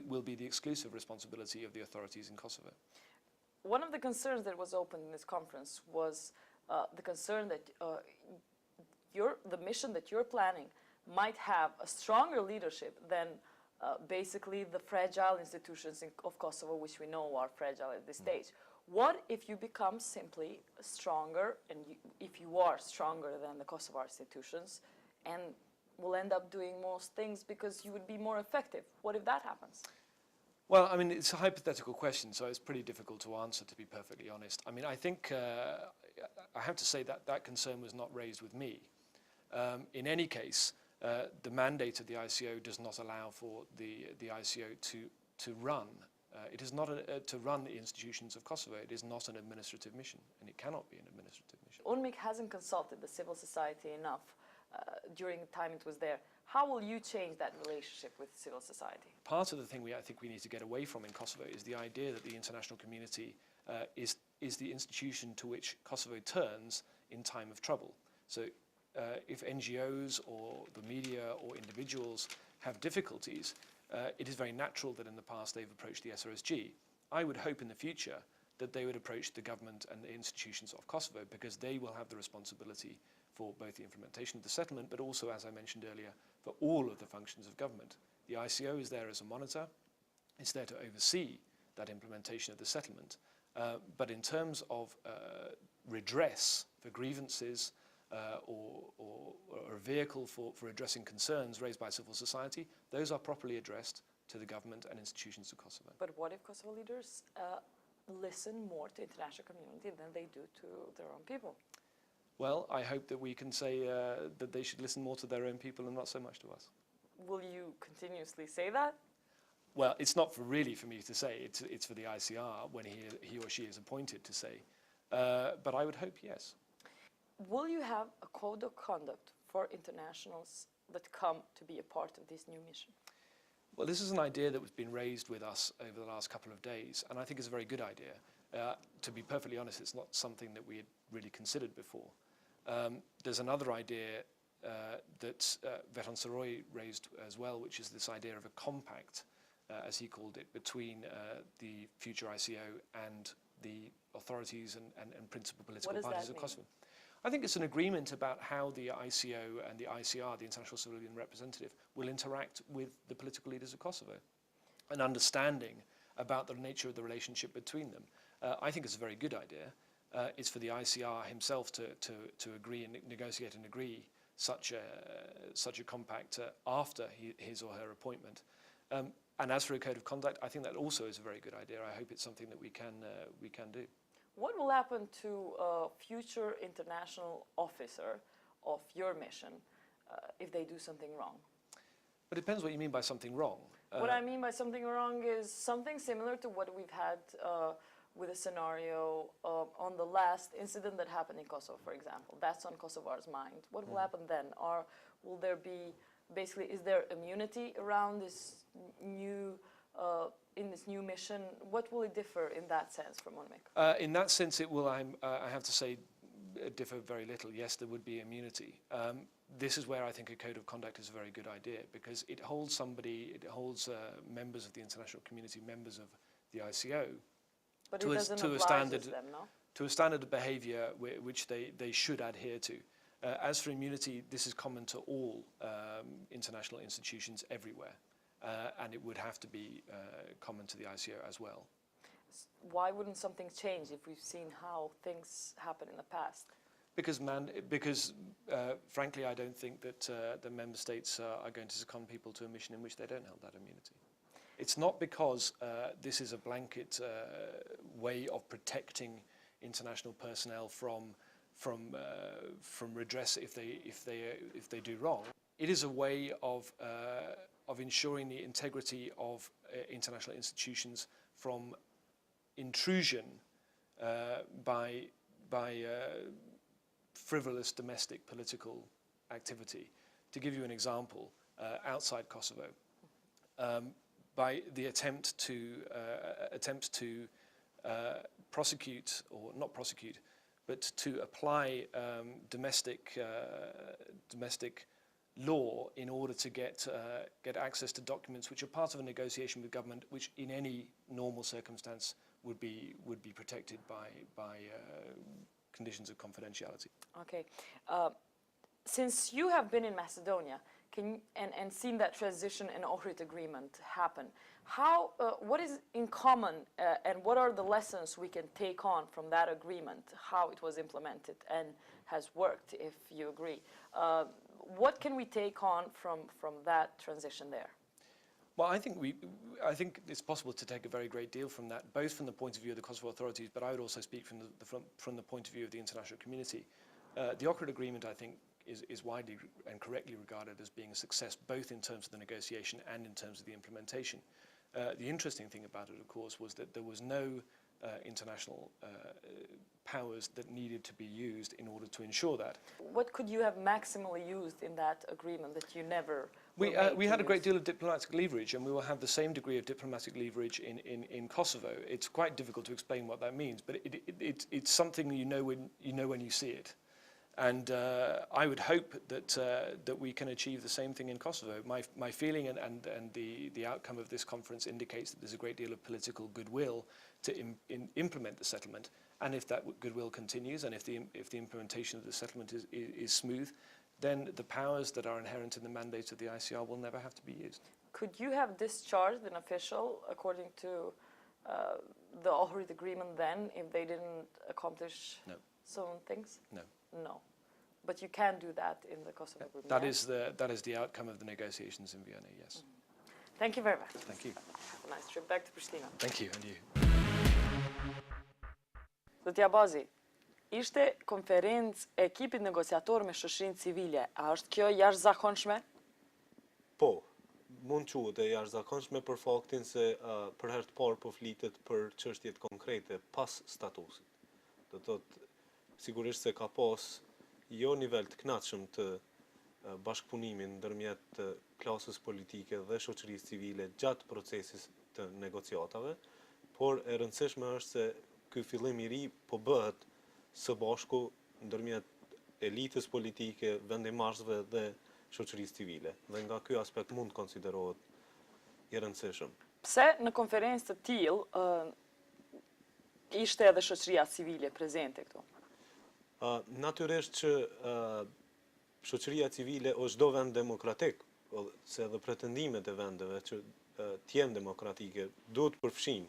will be the exclusive responsibility of the authorities in Kosovo. One of the concerns that was opened in this conference was the concern that the mission that you're planning might have a stronger leadership than basically the fragile institutions of Kosovo, which we know are fragile at this stage. What if you become simply stronger, and if you are stronger than the Kosovo institutions, and will end up doing most things because you would be more effective? What if that happens? Well, I mean, it's a hypothetical question, so it's pretty difficult to answer, to be perfectly honest. I mean, I think I have to say that that concern was not raised with me. In any case, the mandate of the ICO does not allow for the ICO to run. It is not to run the institutions of Kosovo. It is not an administrative mission, and it cannot be an administrative mission. UNMIK hasn't consulted the civil society enough during the time it was there. How will you change that relationship with civil society? Part of the thing I think we need to get away from in Kosovo is the idea that the international community is the institution to which Kosovo turns in time of trouble. So if NGOs or the media or individuals have difficulties, it is very natural that in the past they've approached the SRSG. I would hope in the future that they would approach the government and the institutions of Kosovo, because they will have the responsibility for both the implementation of the settlement, but also, as I mentioned earlier, for all of the functions of government. The ICO is there as a monitor. It's there to oversee that implementation of the settlement. But in terms of redress for grievances or a vehicle for addressing concerns raised by civil society, those are properly addressed to the government and institutions of Kosovo. But what if Kosovo leaders listen more to international community than they do to their own people? Well, I hope that we can say that they should listen more to their own people and not so much to us. Will you continuously say that? Well, it's not really for me to say. It's for the ICR when he or she is appointed to say. But I would hope yes. Will you have a code of conduct for internationals that come to be a part of this new mission? Well, this is an idea that has been raised with us over the last couple of days, and I think it's a very good idea. To be perfectly honest, it's not something that we had really considered before. There's another idea that Veton Saroy raised as well, which is this idea of a compact, as he called it, between the future ICO and the authorities and principal political parties of Kosovo. I think it's an agreement about how the ICO and the ICR, the International Civilian Representative, will interact with the political leaders of Kosovo, an understanding about the nature of the relationship between them. I think it's a very good idea. It's for the ICR himself to agree and negotiate and agree such a compact after his or her appointment. And as for a code of conduct, I think that also is a very good idea. I hope it's something that we can do. What will happen to a future international officer of your mission if they do something wrong? But it depends what you mean by something wrong. What I mean by something wrong is something similar to what we've had with a scenario on the last incident that happened in Kosovo, for example. That's on Kosovar's mind. What will happen then? Or will there be, basically, is there immunity around this new in this new mission? What will it differ in that sense from UNMIK? In that sense, it will, I have to say, differ very little. Yes, there would be immunity. This is where I think a code of conduct is a very good idea, because it holds members of the international community, members of the ICO, but to it doesn't a apply standard to them, no? to a standard of behaviour which they should adhere to. As for immunity, this is common to all international institutions everywhere. And it would have to be common to the ICO as well. Why wouldn't something change if we've seen how things happen in the past? Because frankly, I don't think that the member states are going to second people to a mission in which they don't have that immunity. It's not because this is a blanket way of protecting international personnel from redress if they do wrong. It is a way of ensuring the integrity of international institutions from intrusion by frivolous domestic political activity. To give you an example, outside Kosovo, by the attempt to prosecute, or not prosecute, but to apply domestic law in order to get access to documents which are part of a negotiation with government, which in any normal circumstance would be protected by conditions of confidentiality. Okay. Since you have been in Macedonia and seen that transition and Ohrid agreement happen, what is in common and what are the lessons we can take on from that agreement, how it was implemented and has worked, if you agree? What can we take on from that transition there? Well, I think it's possible to take a very great deal from that, both from the point of view of the Kosovo authorities, but I would also speak from the point of view of the international community. The Ohrid agreement, I think, is widely and correctly regarded as being a success, both in terms of the negotiation and in terms of the implementation. The interesting thing about it, of course, was that there was no international powers that needed to be used in order to ensure that. What could you have maximally used in that agreement that you never We had a great deal of diplomatic leverage, and we will have the same degree of diplomatic leverage in Kosovo. It's quite difficult to explain what that means, but it's something you know when you see it. And I would hope that we can achieve the same thing in Kosovo. My feeling and the outcome of this conference indicates that there's a great deal of political goodwill to implement the settlement. And if that goodwill continues, and if the implementation of the settlement is smooth, then the powers that are inherent in the mandate of the ICR will never have to be used. Could you have discharged an official according to the Ohrid agreement then if they didn't accomplish certain things? No. No. But you can do that in the Kosovo agreement. That is the outcome of the negotiations in Vienna, yes. Thank you very much. Thank you. Have a nice trip back to Pristina. Thank you, and you. Zoti Abazi, ishte konferencë e ekipit negociator me shoqërinë civile. A është kjo jashtëzakonshme? Po, mund quhet e jashtëzakonshme për faktin se për herë të parë po flitet për çështjet konkrete pas statusit. Do thotë sigurisht se ka pas jo nivel të kënaqshëm të bashkëpunimin ndërmjet klasës politike dhe shoqërisë civile gjatë procesit të negociatave, por e rëndësishme është se ky fillim i ri po bëhet së bashku ndërmjet elitës politike, vendimarrësve dhe shoqërisë civile. Dhe nga ky aspekt mund konsiderohet i rëndësishëm. Pse në konferencë të tillë ishte edhe shoqëria civile prezente këtu? Natyrisht që shoqëria civile o çdo vend demokratik, se edhe pretendimet e vendeve që t'jenë demokratike duhet përfshin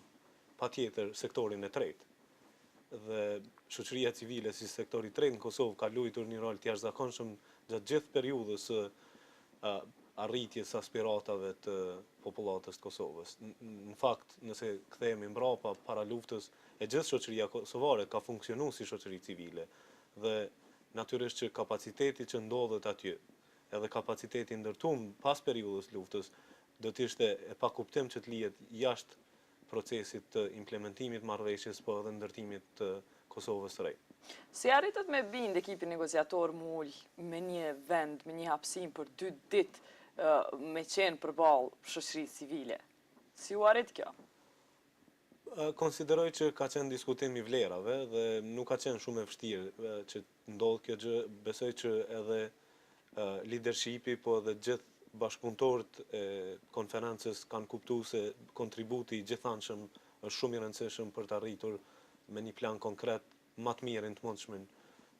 patjetër sektorin e tretë. Dhe shoqëria civile si sektori i tretë në Kosovë ka luajtur një rol të jashtëzakonshëm gjatë gjithë periudhës së arritjes aspiratave të popullatës të Kosovës. Në fakt, nëse kthehemi mbrapa para luftës, e gjithë shoqëria kosovare ka funksionuar si shoqëri civile dhe natyrisht që kapaciteti që ndodhet aty, edhe kapaciteti ndërtuar pas periudhës luftës, do të ishte e pakuptim që të lihet jashtë procesit të implementimit marrëveshjes, po edhe ndërtimit të Kosovës së re. Si arritët me bind ekipi negociator më ul me një vend, me një hapësim për 2 ditë me qenë përballë shoqërisë civile? Si u arrit kjo? Konsideroj që ka qenë diskutim i vlerave dhe nuk ka qenë shumë e vështirë që ndodh kjo gjë. Besoj që edhe leadershipi, po edhe gjithë bashkëpunëtorët e konferencës kanë kuptuar se kontributi i gjithanshëm është shumë i rëndësishëm për të arritur me një plan konkret më të mirën të mundshëm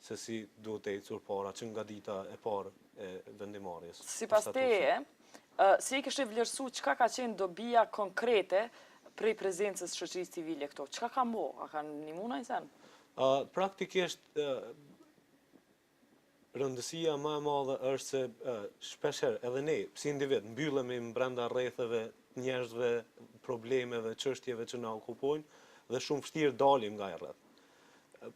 se si duhet të ecur para që nga dita e parë e vendimarrjes. Sipas teje, si e kishe vlerësuar çka ka qenë dobia konkrete prej prezencës shoqërisë civile këto? Çka ka mbo? A kanë ndihmuar ai sen? Praktikisht rëndësia më e madhe është se shpeshherë edhe ne si individ mbyllemi brenda rrethave, njerëzve, problemeve, çështjeve që na okupojnë dhe shumë vështirë dalim nga e rreth.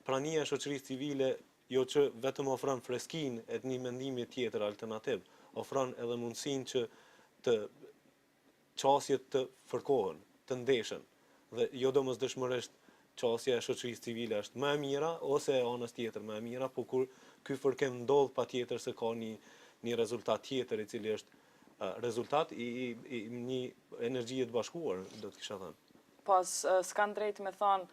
prania e shoqërisë civile jo që vetëm ofron freskinë e një mendimi tjetër alternativ, ofron edhe mundësinë që të qasjet të fërkohen, të ndeshen, dhe jo domosdoshmërisht qasja e shoqërisë civile është më e mira ose e anës tjetër më e mira, por kur ky fërkim ndodh patjetër se ka një rezultat tjetër i cili është rezultat i një energjie të bashkuar, do të kisha thënë. Pas s'kan drejt me thonë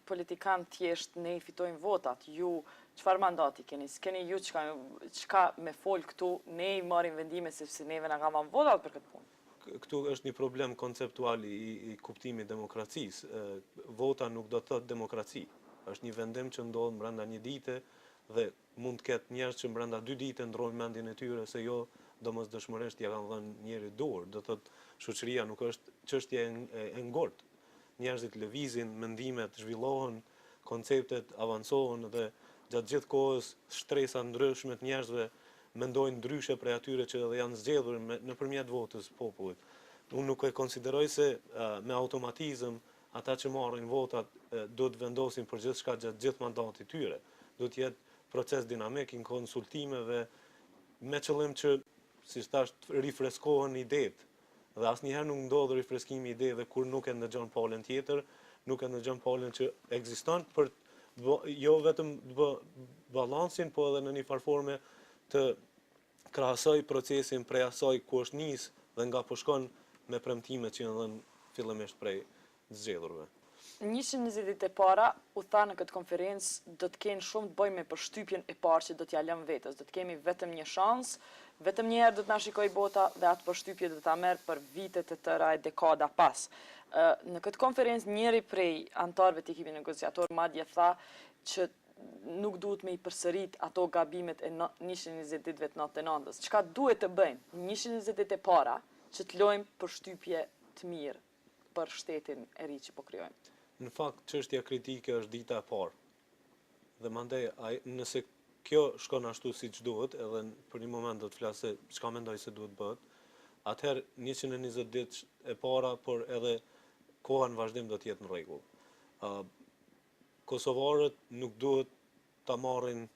politikan thjesht ne i fitojmë votat, ju çfarë mandati keni? S'keni ju çka me fol këtu, ne i marrim vendime sepse neve na kanë marrë votat për këtë punë. Këtu është një problem konceptual i kuptimit demokracisë. Vota nuk do të thotë demokraci. Është një vendim që ndodh brenda një dite dhe mund të ketë njerëz që brenda 2 ditë ndrojnë mendjen e tyre se jo domosdoshmërisht ja kanë dhënë njëri dorë. Do thotë shoqëria nuk është çështje e ngurtë. Njerëzit lëvizin, mendimet zhvillohen, konceptet avancohen dhe gjatë gjithë kohës shtresa ndryshme të njerëzve mendojnë ndryshe prej atyre që edhe janë zgjedhur nëpërmjet votës popullit. Unë nuk e konsideroj se me automatizëm ata që marrin votat do të vendosin për gjithçka gjatë gjithë mandatit tyre. Do të jetë proces dinamik i konsultimeve me qëllim që, si thash, rifreskohen idetë. Dhe asnjëherë nuk ndodh rifreskimi i ideve kur nuk e ndëgjon palën tjetër, nuk e ndëgjon palën që ekziston për jo vetëm balansin, po edhe në një farë forme të krahasoj procesin prej asaj ku është nis dhe nga po shkon me premtimet që janë dhënë fillimisht prej zgjedhurve. 120 ditë e para u tha në këtë konferencë do të kenë shumë të bëjmë me përshtypjen e parë që do t'ja lëm vetes. Do të kemi vetëm një shans, vetëm një herë do të na shikoj bota dhe atë përshtypje do ta merr për vitet e tëra e dekada pas. Në këtë konferencë njëri prej antarëve të ekipit negociator madje tha që nuk duhet me i përsërit ato gabimet e 120 ditëve të 99-s. Çka duhet të bëjmë 120 ditë e para që të lojmë përshtypje të mirë për shtetin e ri që po krijojmë? Në fakt, çështja kritike është dita e parë. Dhe mandej, nëse kjo shkon ashtu siç duhet, edhe për një moment do të flas se çka mendoj se duhet bëhet, atëherë 120 ditë e para, por edhe koha në vazhdim do të jetë në rregull. Kosovarët nuk duhet ta marrin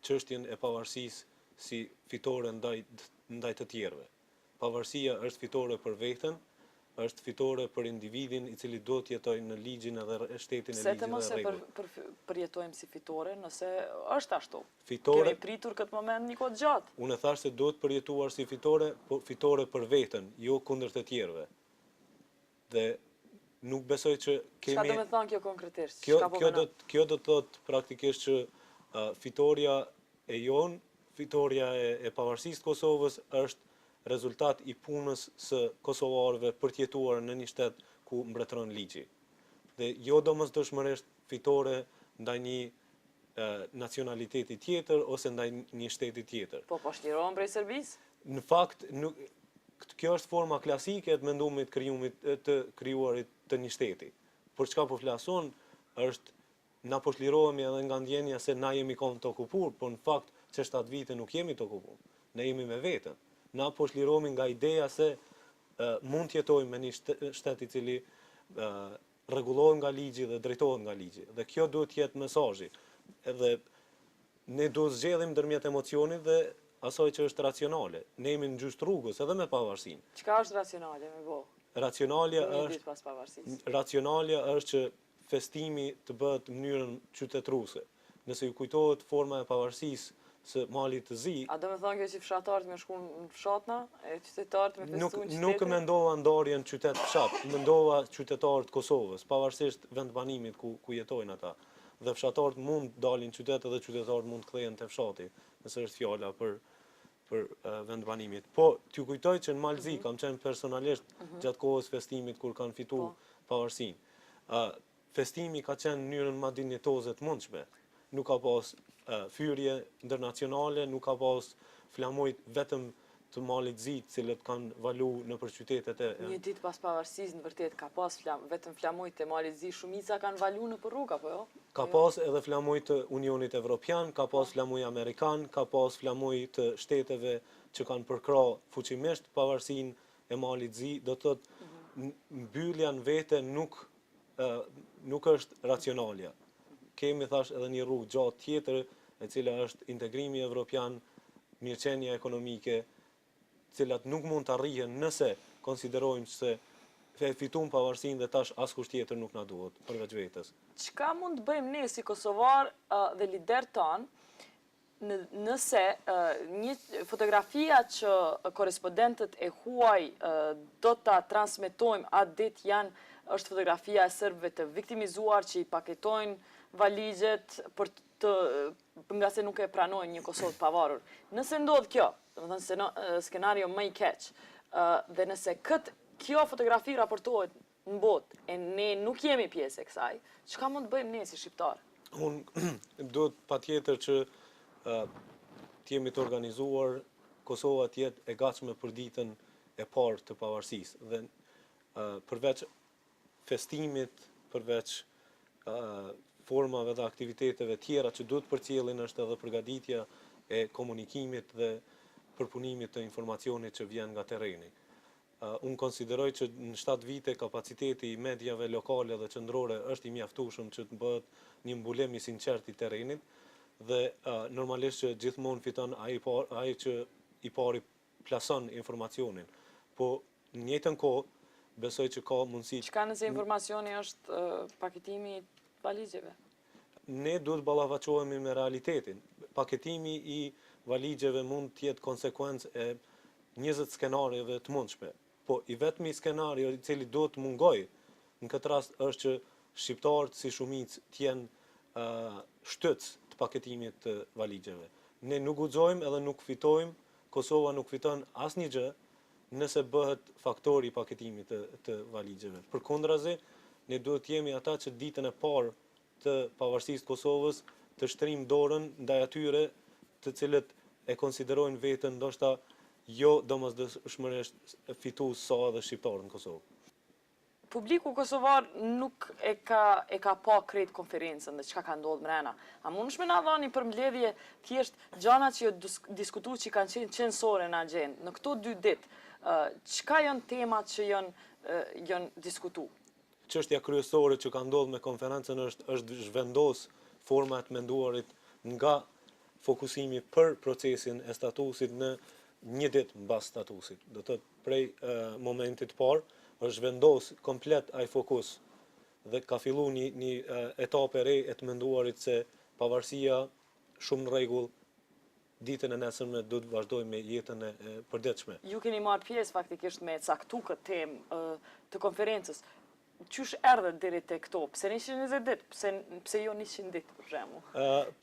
çështjen e pavarësisë si fitore ndaj të tjerëve. Pavarësia është fitore për veten, është fitore për individin i cili do të jetojë në ligjin edhe shtetin e ligjit dhe rregullt. Se të mos e përjetojmë si fitore, nëse është ashtu. Fitore, kemi pritur këtë moment një kohë gjatë. Unë e thash se duhet përjetuar si fitore, po fitore për veten, jo kundër të tjerëve. Dhe nuk besoj që kemi... Çka do me thonë kjo konkretisht? Kjo do të thotë praktikisht që fitoria e jonë, fitoria e pavarësisë të Kosovës është rezultat i punës së kosovarëve për të jetuar në një shtet ku mbretëron ligji. Dhe jo domosdoshmërisht fitore ndaj një nacionaliteti tjetër ose ndaj një shteti tjetër. Po shlirohen prej Serbisë? Në fakt, kjo është forma klasike e të mendumit të krijuarit të një shteti. Për çka po flason është na po shlirohemi edhe nga ndjenja se na jemi konë të okupur, por në fakt që 7 vite nuk jemi të okupur. Ne jemi me veten. Na po shlirohemi nga ideja se mund të jetojmë me një shtet i cili rregullohet nga ligji dhe drejtohet nga ligji. Dhe kjo duhet të jetë mesazhi. Edhe ne duhet zgjedhim ndërmjet emocionit dhe asaj që është racionale. Ne jemi në gjysmë rrugës edhe me pavarësinë. Çka është racionale me bo? Racionalja është që festimi të bëhet në mënyrën qytetruese. Nëse ju kujtohet forma e pavarësisë së Malit të Zi. A do me thonë kjo që fshatarët me shku në fshatna, e qytetarët me festu në qytetin? Nuk mendova ndarjen qytet-fshat, mendova qytetarët Kosovës, pavarësisht vendbanimit ku jetojnë ata. Dhe fshatarët mund dalin qytet edhe qytetarët mund të kthehen te fshati, nëse është fjala për vendbanimit. Po, t'ju kujtoj që në Malzi kam qenë personalisht gjatë kohës festimit kur kanë fituar pavarësinë. Festimi ka qenë në mënyrën më dinjitoze të mundshme. Nuk ka pas fyrje ndërnacionale, nuk ka pas flamujt vetëm të Malit Zi, cilët kanë valu nëpër qytetet e... Një ditë pas pavarësisë në vërtet ka pas vetëm flamujt të Malit Zi, shumica kanë valu nëpër rrugë, apo jo? Ka pas edhe flamujt të Unionit Evropian, ka pas flamuj Amerikan, ka pas flamuj të shteteve që kanë përkra fuqimisht pavarësinë e Malit Zi, do të thotë mbyllja në vete nuk nuk është racionalja. Kemi thash edhe një rrugë gjatë tjetër e cila është integrimi evropian, mirëqenia ekonomike, cilat nuk mund të arrihen nëse konsiderojmë se e fitum pavarësinë dhe tash askush tjetër nuk na duhet përveç vetes. Çka mund të bëjmë ne si kosovar dhe lider tanë nëse një fotografia që korespondentët e huaj do ta transmetojmë atë ditë është fotografia e serbëve të viktimizuar që i paketojnë valigjet nga se nuk e pranojnë një Kosovë të pavarur. Nëse ndodh kjo, domethënë skenario më i keq, dhe nëse kjo fotografi raportohet në botë e ne nuk jemi pjesë e kësaj, çka mund të bëjmë ne si shqiptarë? Unë duhet patjetër që të jemi të organizuar, Kosova të jetë e gatshme për ditën e parë të pavarësisë dhe përveç festimit, përveç formave dhe aktiviteteve tjera që duhet përcjellin është edhe përgatitja e komunikimit dhe përpunimit të informacionit që vjen nga terreni. Unë konsideroj që në 7 vite kapaciteti i medjave lokale dhe qendrore është i mjaftueshëm që të bëhet një mbulem i sinqert i terrenit dhe normalisht që gjithmonë fiton ai që i pari plason informacionin. Po në njëjtën kohë besoj që ka mundësi. Çka nëse informacioni është paketimi i valigjeve? Ne duhet ballafaqohemi me realitetin. Paketimi i valigjeve mund të jetë konsekuencë e 20 skenarjeve të mundshme. Po i vetmi skenario i cili duhet të mungojë në këtë rast është që shqiptarët si shumicë të jenë shtytës të paketimit të valigjeve. Ne nuk guxojmë edhe nuk fitojmë, Kosova nuk fiton asnjë gjë nëse bëhet faktori i paketimit të valigjeve. Përkundrazi, ne duhet të jemi ata që ditën e parë të pavarësisë të Kosovës të shtrim dorën ndaj atyre të cilët e konsiderojnë veten ndoshta jo domosdoshmërisht fitues sa edhe shqiptarët në Kosovë. Publiku kosovar nuk e ka pa krejt konferencën dhe çka ka ndodhur mrena. A mundesh me na dhani një përmbledhje thjesht gjana që diskutuar që kanë qenë qendrore në agjendë në këto 2 ditë? Çka janë temat që janë diskutuar? Çështja kryesore që ka ndodhur me konferencën është zhvendos forma e menduarit nga fokusimi për procesin e statusit në një ditë mbas statusit. Do të thotë prej momentit parë është zhvendos komplet ai fokus dhe ka filluar një etapë e re e të menduarit se pavarësia shumë në rregull, ditën e nesërme do të vazhdojmë me jetën e përditshme. Ju keni marrë pjesë faktikisht me caktu këtë temë të konferencës. Qysh erdhët deri te këto? Pse 120 ditë? Pse jo 100 ditë për shembull?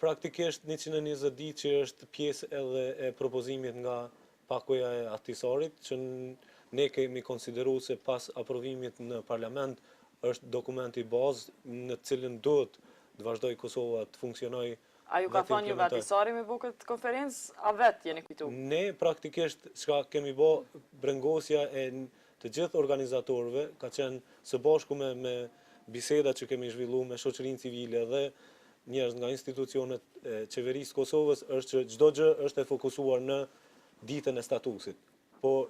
Praktikisht 120 ditë që është pjesë edhe e propozimit nga pakoja e Ahtisarit, që ne kemi konsideruar se pas aprovimit në parlament është dokumenti bazë në cilin duhet të vazhdoj Kosova të funksionojë. A ju ka thonë juve Ahtisari me bu këtë konferencë, a vetë jeni kujtu? Ne praktikisht çka kemi bë brengosja e të gjithë organizatorëve, ka qenë së bashku me biseda që kemi zhvilluar me shoqërinë civile dhe njerëz nga institucionet e qeverisë Kosovës, është që çdo gjë është e fokusuar në ditën e statusit, po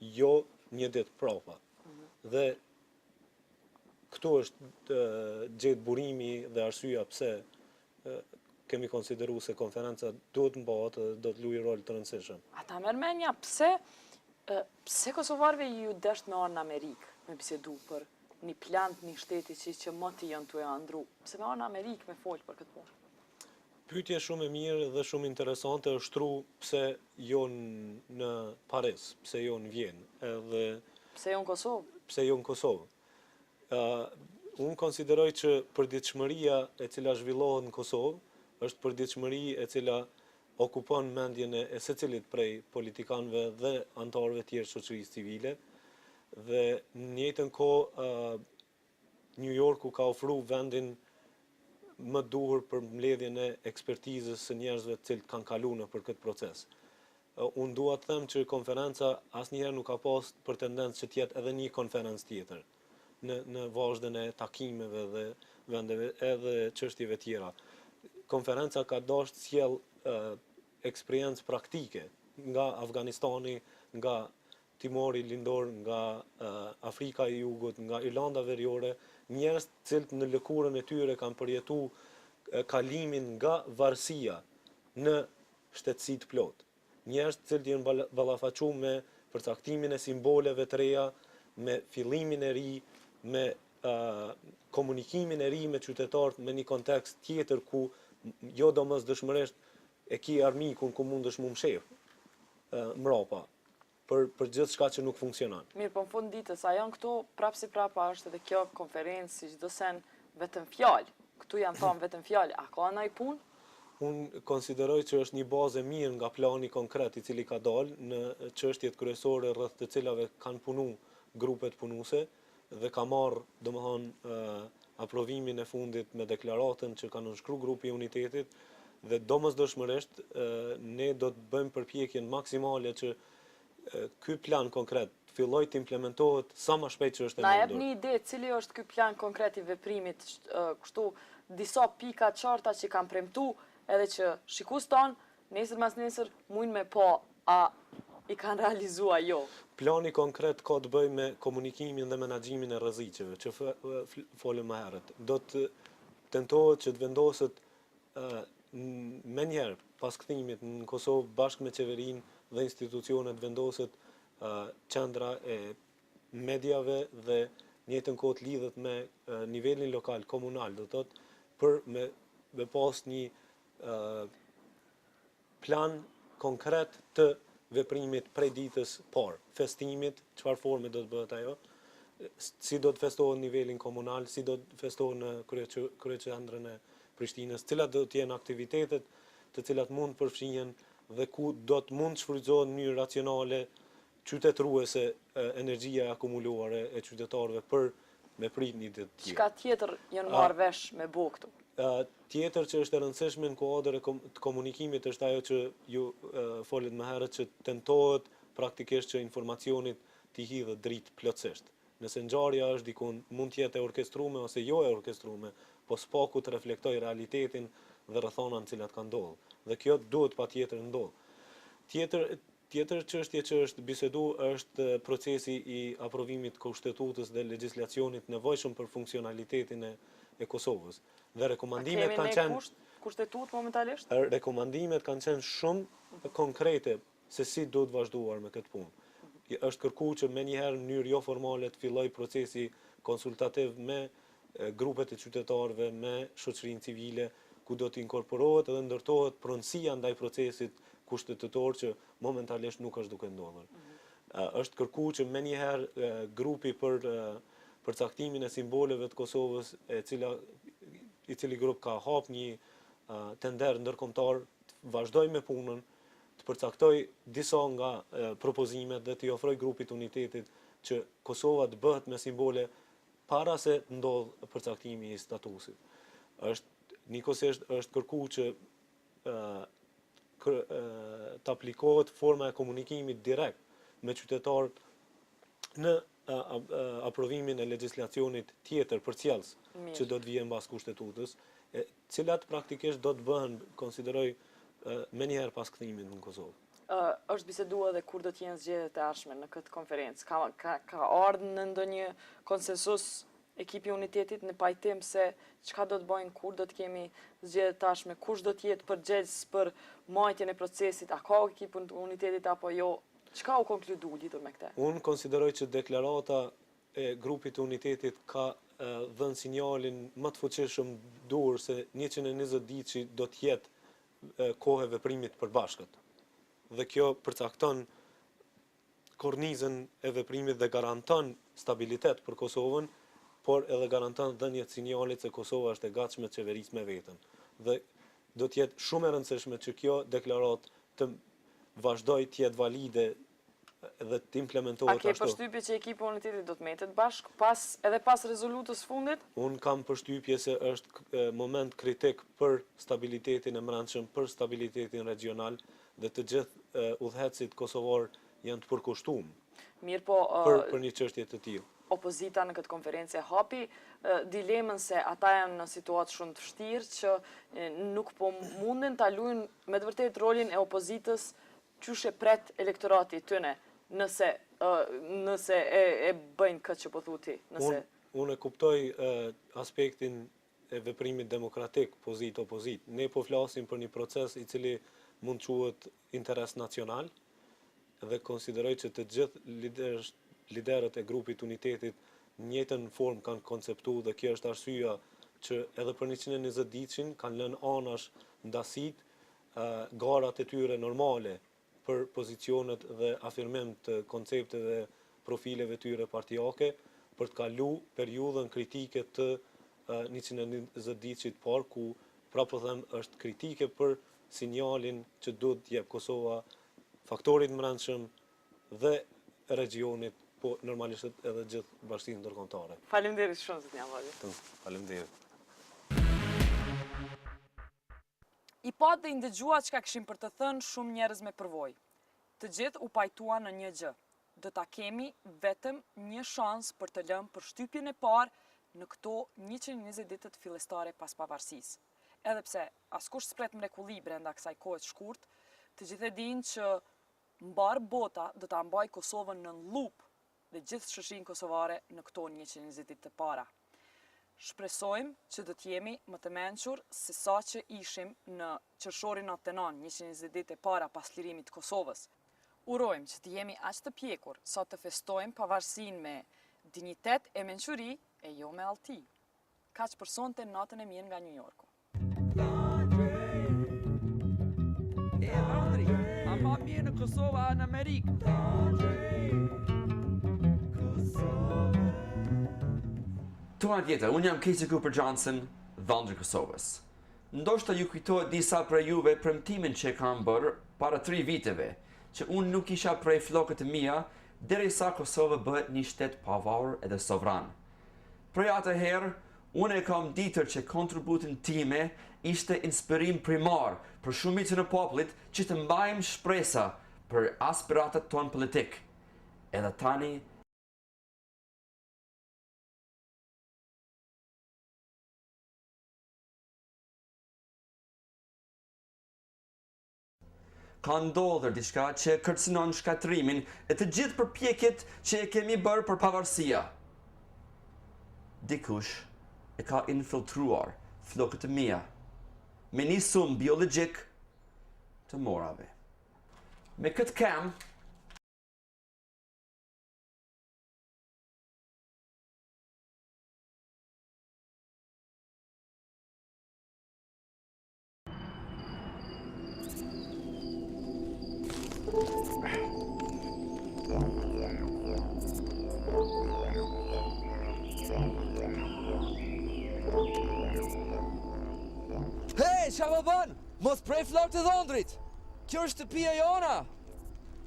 jo një ditë prapa. Dhe këtu është gjetë burimi dhe arsyeja pse kemi konsideruar se konferenca duhet mbahet dhe do të luajë rol të rëndësishëm. Ata merr mendja pse kosovarëve ju desht me arë në Amerikë me bisedu për një plan të një shteti që më të janë të e andru? Pse me arë në Amerikë me folë për këtë punë? Pyetje shumë e mirë dhe shumë interesante është tru pse jo në Paris, pse jo në Vjenë, edhe pse jo në Kosovë? Pse jo në Kosovë. Unë konsideroj që përditshmëria e cila zhvillohet në Kosovë është përditshmëri e cila okupon mendjen e secilit prej politikanëve dhe anëtarëve tjerë shoqërisë civile dhe në njëjtën kohë New Yorku ka ofruar vendin më duhur për mbledhjen e ekspertizës së njerëzve të cilët kanë kaluar nëpër këtë proces. Unë dua të them që konferenca asnjëherë nuk ka pas për tendencë që të jetë edhe një konferencë tjetër në vazhdën e takimeve dhe vendeve edhe çështjeve tjera. Konferenca ka dashur të sjellë eksperiencë praktike nga Afganistani, nga Timori Lindor, nga Afrika e Jugut, nga Irlanda Veriore, njerëz cilët në lëkurën e tyre kanë përjetu kalimin nga varësia në shtetësi të plot. Njerëz cilët janë ballafaquar me përcaktimin e simboleve të reja, me fillimin e ri, me komunikimin e ri me qytetarët me një kontekst tjetër ku jo domosdoshmërisht e ki armikun ku mundesh mu mshef mrapa për gjithë shka që nuk funksionon. Mirë, po në fund ditës, a janë këto prapë si prapa është edhe kjo konferencë, si çdo sen vetëm fjalë. Këtu janë thonë vetëm fjalë. A ka ndonjë punë? Unë konsideroj që është një bazë e mirë nga plani konkret i cili ka dalë në çështjet kryesore rreth të cilave kanë punu grupet punuese dhe ka marrë domethënë aprovimin e fundit me deklaratën që ka nënshkruar grupi i unitetit dhe domosdoshmërisht ne do të bëjmë përpjekjen maksimale që ky plan konkret filloj të implementohet sa më shpejt që është e Na mundur. jep një ide cili është ky plan konkret i veprimit, kështu disa pika qarta që kanë premtu edhe që shikus ton, nesër mas nesër mujnë me po, a i kanë realizua jo. Plani konkret ka të bëjë me komunikimin dhe menaxhimin e rreziqeve, që folëm më herët. Do të tentohet që të vendoset menjëherë pas kthimit në Kosovë bashkë me qeverinë dhe institucionet vendoset qendra e mediave dhe në njëjtën kohë lidhet me nivelin lokal, komunal, do thotë për me pas një plan konkret të veprimit prej ditës parë, festimit, çfarë forme do të bëhet ajo, si do të festohet nivelin komunal, si do të festohet në kryeqendrën e Prishtinës, cilat do të jenë aktivitetet të cilat mund përfshihen dhe ku do të mund shfrytëzohet në mënyrë racionale qytetëruese energjia e akumuluare e qytetarëve për me prit një ditë tjetër. Çka tjetër janë marrë vesh me bo këtu? Tjetër që është e rëndësishme në kuadër të komunikimit është ajo që ju folet më herët që tentohet praktikisht që informacionit t'i hidhet dritë plotësisht. Nëse ngjarja është dikun mund të jetë e orkestruar ose jo e orkestruar, po spaku të reflektoj realitetin dhe rrethonat në cilat kanë ndodhur. Dhe kjo duhet patjetër ndodh. Tjetër çështje që është bisedu është procesi i aprovimit kushtetutës dhe legjislacionit nevojshëm për funksionalitetin e Kosovës. Dhe rekomandimet kanë qenë kushtetut momentalisht? Rekomandimet kanë qenë shumë konkrete se si duhet vazhduar me këtë punë. Është kërkuar që menjëherë në mënyrë jo formale të filloj procesi konsultativ me grupet e qytetarëve, me shoqërinë civile, ku do të inkorporohet edhe ndërtohet pronësia ndaj procesit kushtetutor që momentalisht nuk është duke ndodhur. Është kërkuar që menjëherë grupi për përcaktimin e simboleve të Kosovës, i cili grup ka hap një tender ndërkombëtar, të vazhdoj me punën, të përcaktoj disa nga propozimet dhe t'i ofroj grupit unitetit që Kosova të bëhet me simbole para se ndodh përcaktimi i statusit. Nikosisht është kërkuar që të aplikohet forma e komunikimit direkt me qytetarët në aprovimin e legjislacionit tjetër përcjellës që do të vijë mbas kushtetutës, cilat praktikisht do të bëhen, konsideroj, menjëherë pas kthimit në Kosovë. Është biseduar edhe kur do të jenë zgjedhjet e ardhshme në këtë konferencë. Ka ardhur në ndonjë konsensus ekipi unitetit në pajtim se çka do të bëjnë, kur do të kemi zgjedhjet e ardhshme, kush do të jetë përgjegjës për mbajtjen e procesit, a ka ekipi unitetit apo jo? Çka u konkludu lidhur me këtë? Unë konsideroj që deklarata e grupit të unitetit ka dhënë sinjalin më të fuqishëm dur se 120 ditë që do të jetë kohë e veprimit përbashkët. Dhe kjo përcakton kornizën e veprimit dhe garanton stabilitet për Kosovën, por edhe garanton dhënje të sinjalit se Kosova është e gatshme të qeverisë me veten. Dhe do të jetë shumë e rëndësishme që kjo deklaratë të vazhdoj të jetë valide dhe të implementohet ashtu. A ke përshtypje që ekipi unitetit do të mbetet bashkë edhe pas rezolutës fundit? Unë kam përshtypje se është moment kritik për stabilitetin e brendshëm, për stabilitetin regional dhe të gjithë udhëhecit kosovar janë të përkushtuar. Mirë po, për një çështje të tillë. Opozita në këtë konferencë hapi dilemën se ata janë në situatë shumë të vështirë që nuk po munden ta luajnë me të vërtetë rolin e opozitës qyshe pret elektorati tyne nëse e bëjnë këtë që po thuti. Unë kuptoj aspektin e veprimit demokratik, pozit-opozit. Ne po flasim për një proces i cili mund quhet interes nacional dhe konsideroj që të gjithë liderët e grupit unitetit në njëjtën formë kanë konceptu dhe kjo është arsyeja që edhe për 120 ditëshin kanë lënë anash ndasit garat e tyre normale për pozicionet dhe afirmim të koncepteve dhe profileve tyre partijake për të kalu periudhën kritike të 120 ditëshit parë ku prapë them është kritike për sinjalin që duhet t'jep Kosova faktorit mbrëmshëm dhe regionit, po normalisht edhe gjithë bashkinë ndërkombëtare. Faleminderit shumë zot Abazi. Faleminderit. I pat dhe i ndëgjua çka kishim për të thënë shumë njerëz me përvojë. Të gjithë u pajtuan në një gjë. Do ta kemi vetëm një shans për të lënë përshtypjen e parë në këto 120 ditët fillestare pas pavarësisë. Edhe pse askush s'pret mrekulli brenda kësaj kohe të shkurt, të gjithë e dinë që mbar bota do ta mbajë Kosovën në lup dhe gjithë shoqërinë kosovare në këto 120 ditë të para. Shpresojmë që do të jemi më të mençur se sa që ishim në qershorin 99, 120 ditë e para pas lirimit të Kosovës. Urojmë që të jemi aq të pjekur sa të festojmë pavarësinë me dinjitet e mençuri e jo me allti. Kaq për sonte natën e mirë nga New Yorku. A ma mirë në Kosovë a në Amerikë? Tuan Jeta, unë jam Ceku për Johnson, dhëndri Kosovës. Ndoshta ju kujtohet disa prej juve premtimin që kam bërë para 3 viteve, që unë nuk isha prej flokët e mia derisa Kosova bëhet një shtet pavarur edhe sovran. Prej atëherë, unë e kam ditur që kontributin time ishte inspirim primar për shumicën e popullit që të mbajmë shpresa për aspiratat tonë politik. Edhe tani ka ndodhur diçka që kërcënon shkatrimin e të gjithë përpjekjet që e kemi bërë për pavarësia. Dikush e ka infiltruar flokët e mia me një sum biologjik të morave. Me këtë kam, Hej, qa më bën? Mos prej flok të dhondrit! Kjo është shtëpia jona!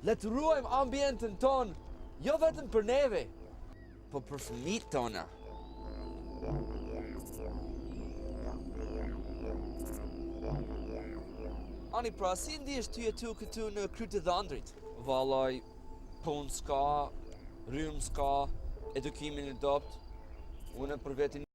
Le të ruajmë ambientin ton, jo vetëm për neve, po për fëmijët tona. Ani pra, si ndihesh ty e tu këtu në kryt të dhondrit? Vallaj, punë s'ka, rrymë s'ka, edukimin e dopt, unë për vetin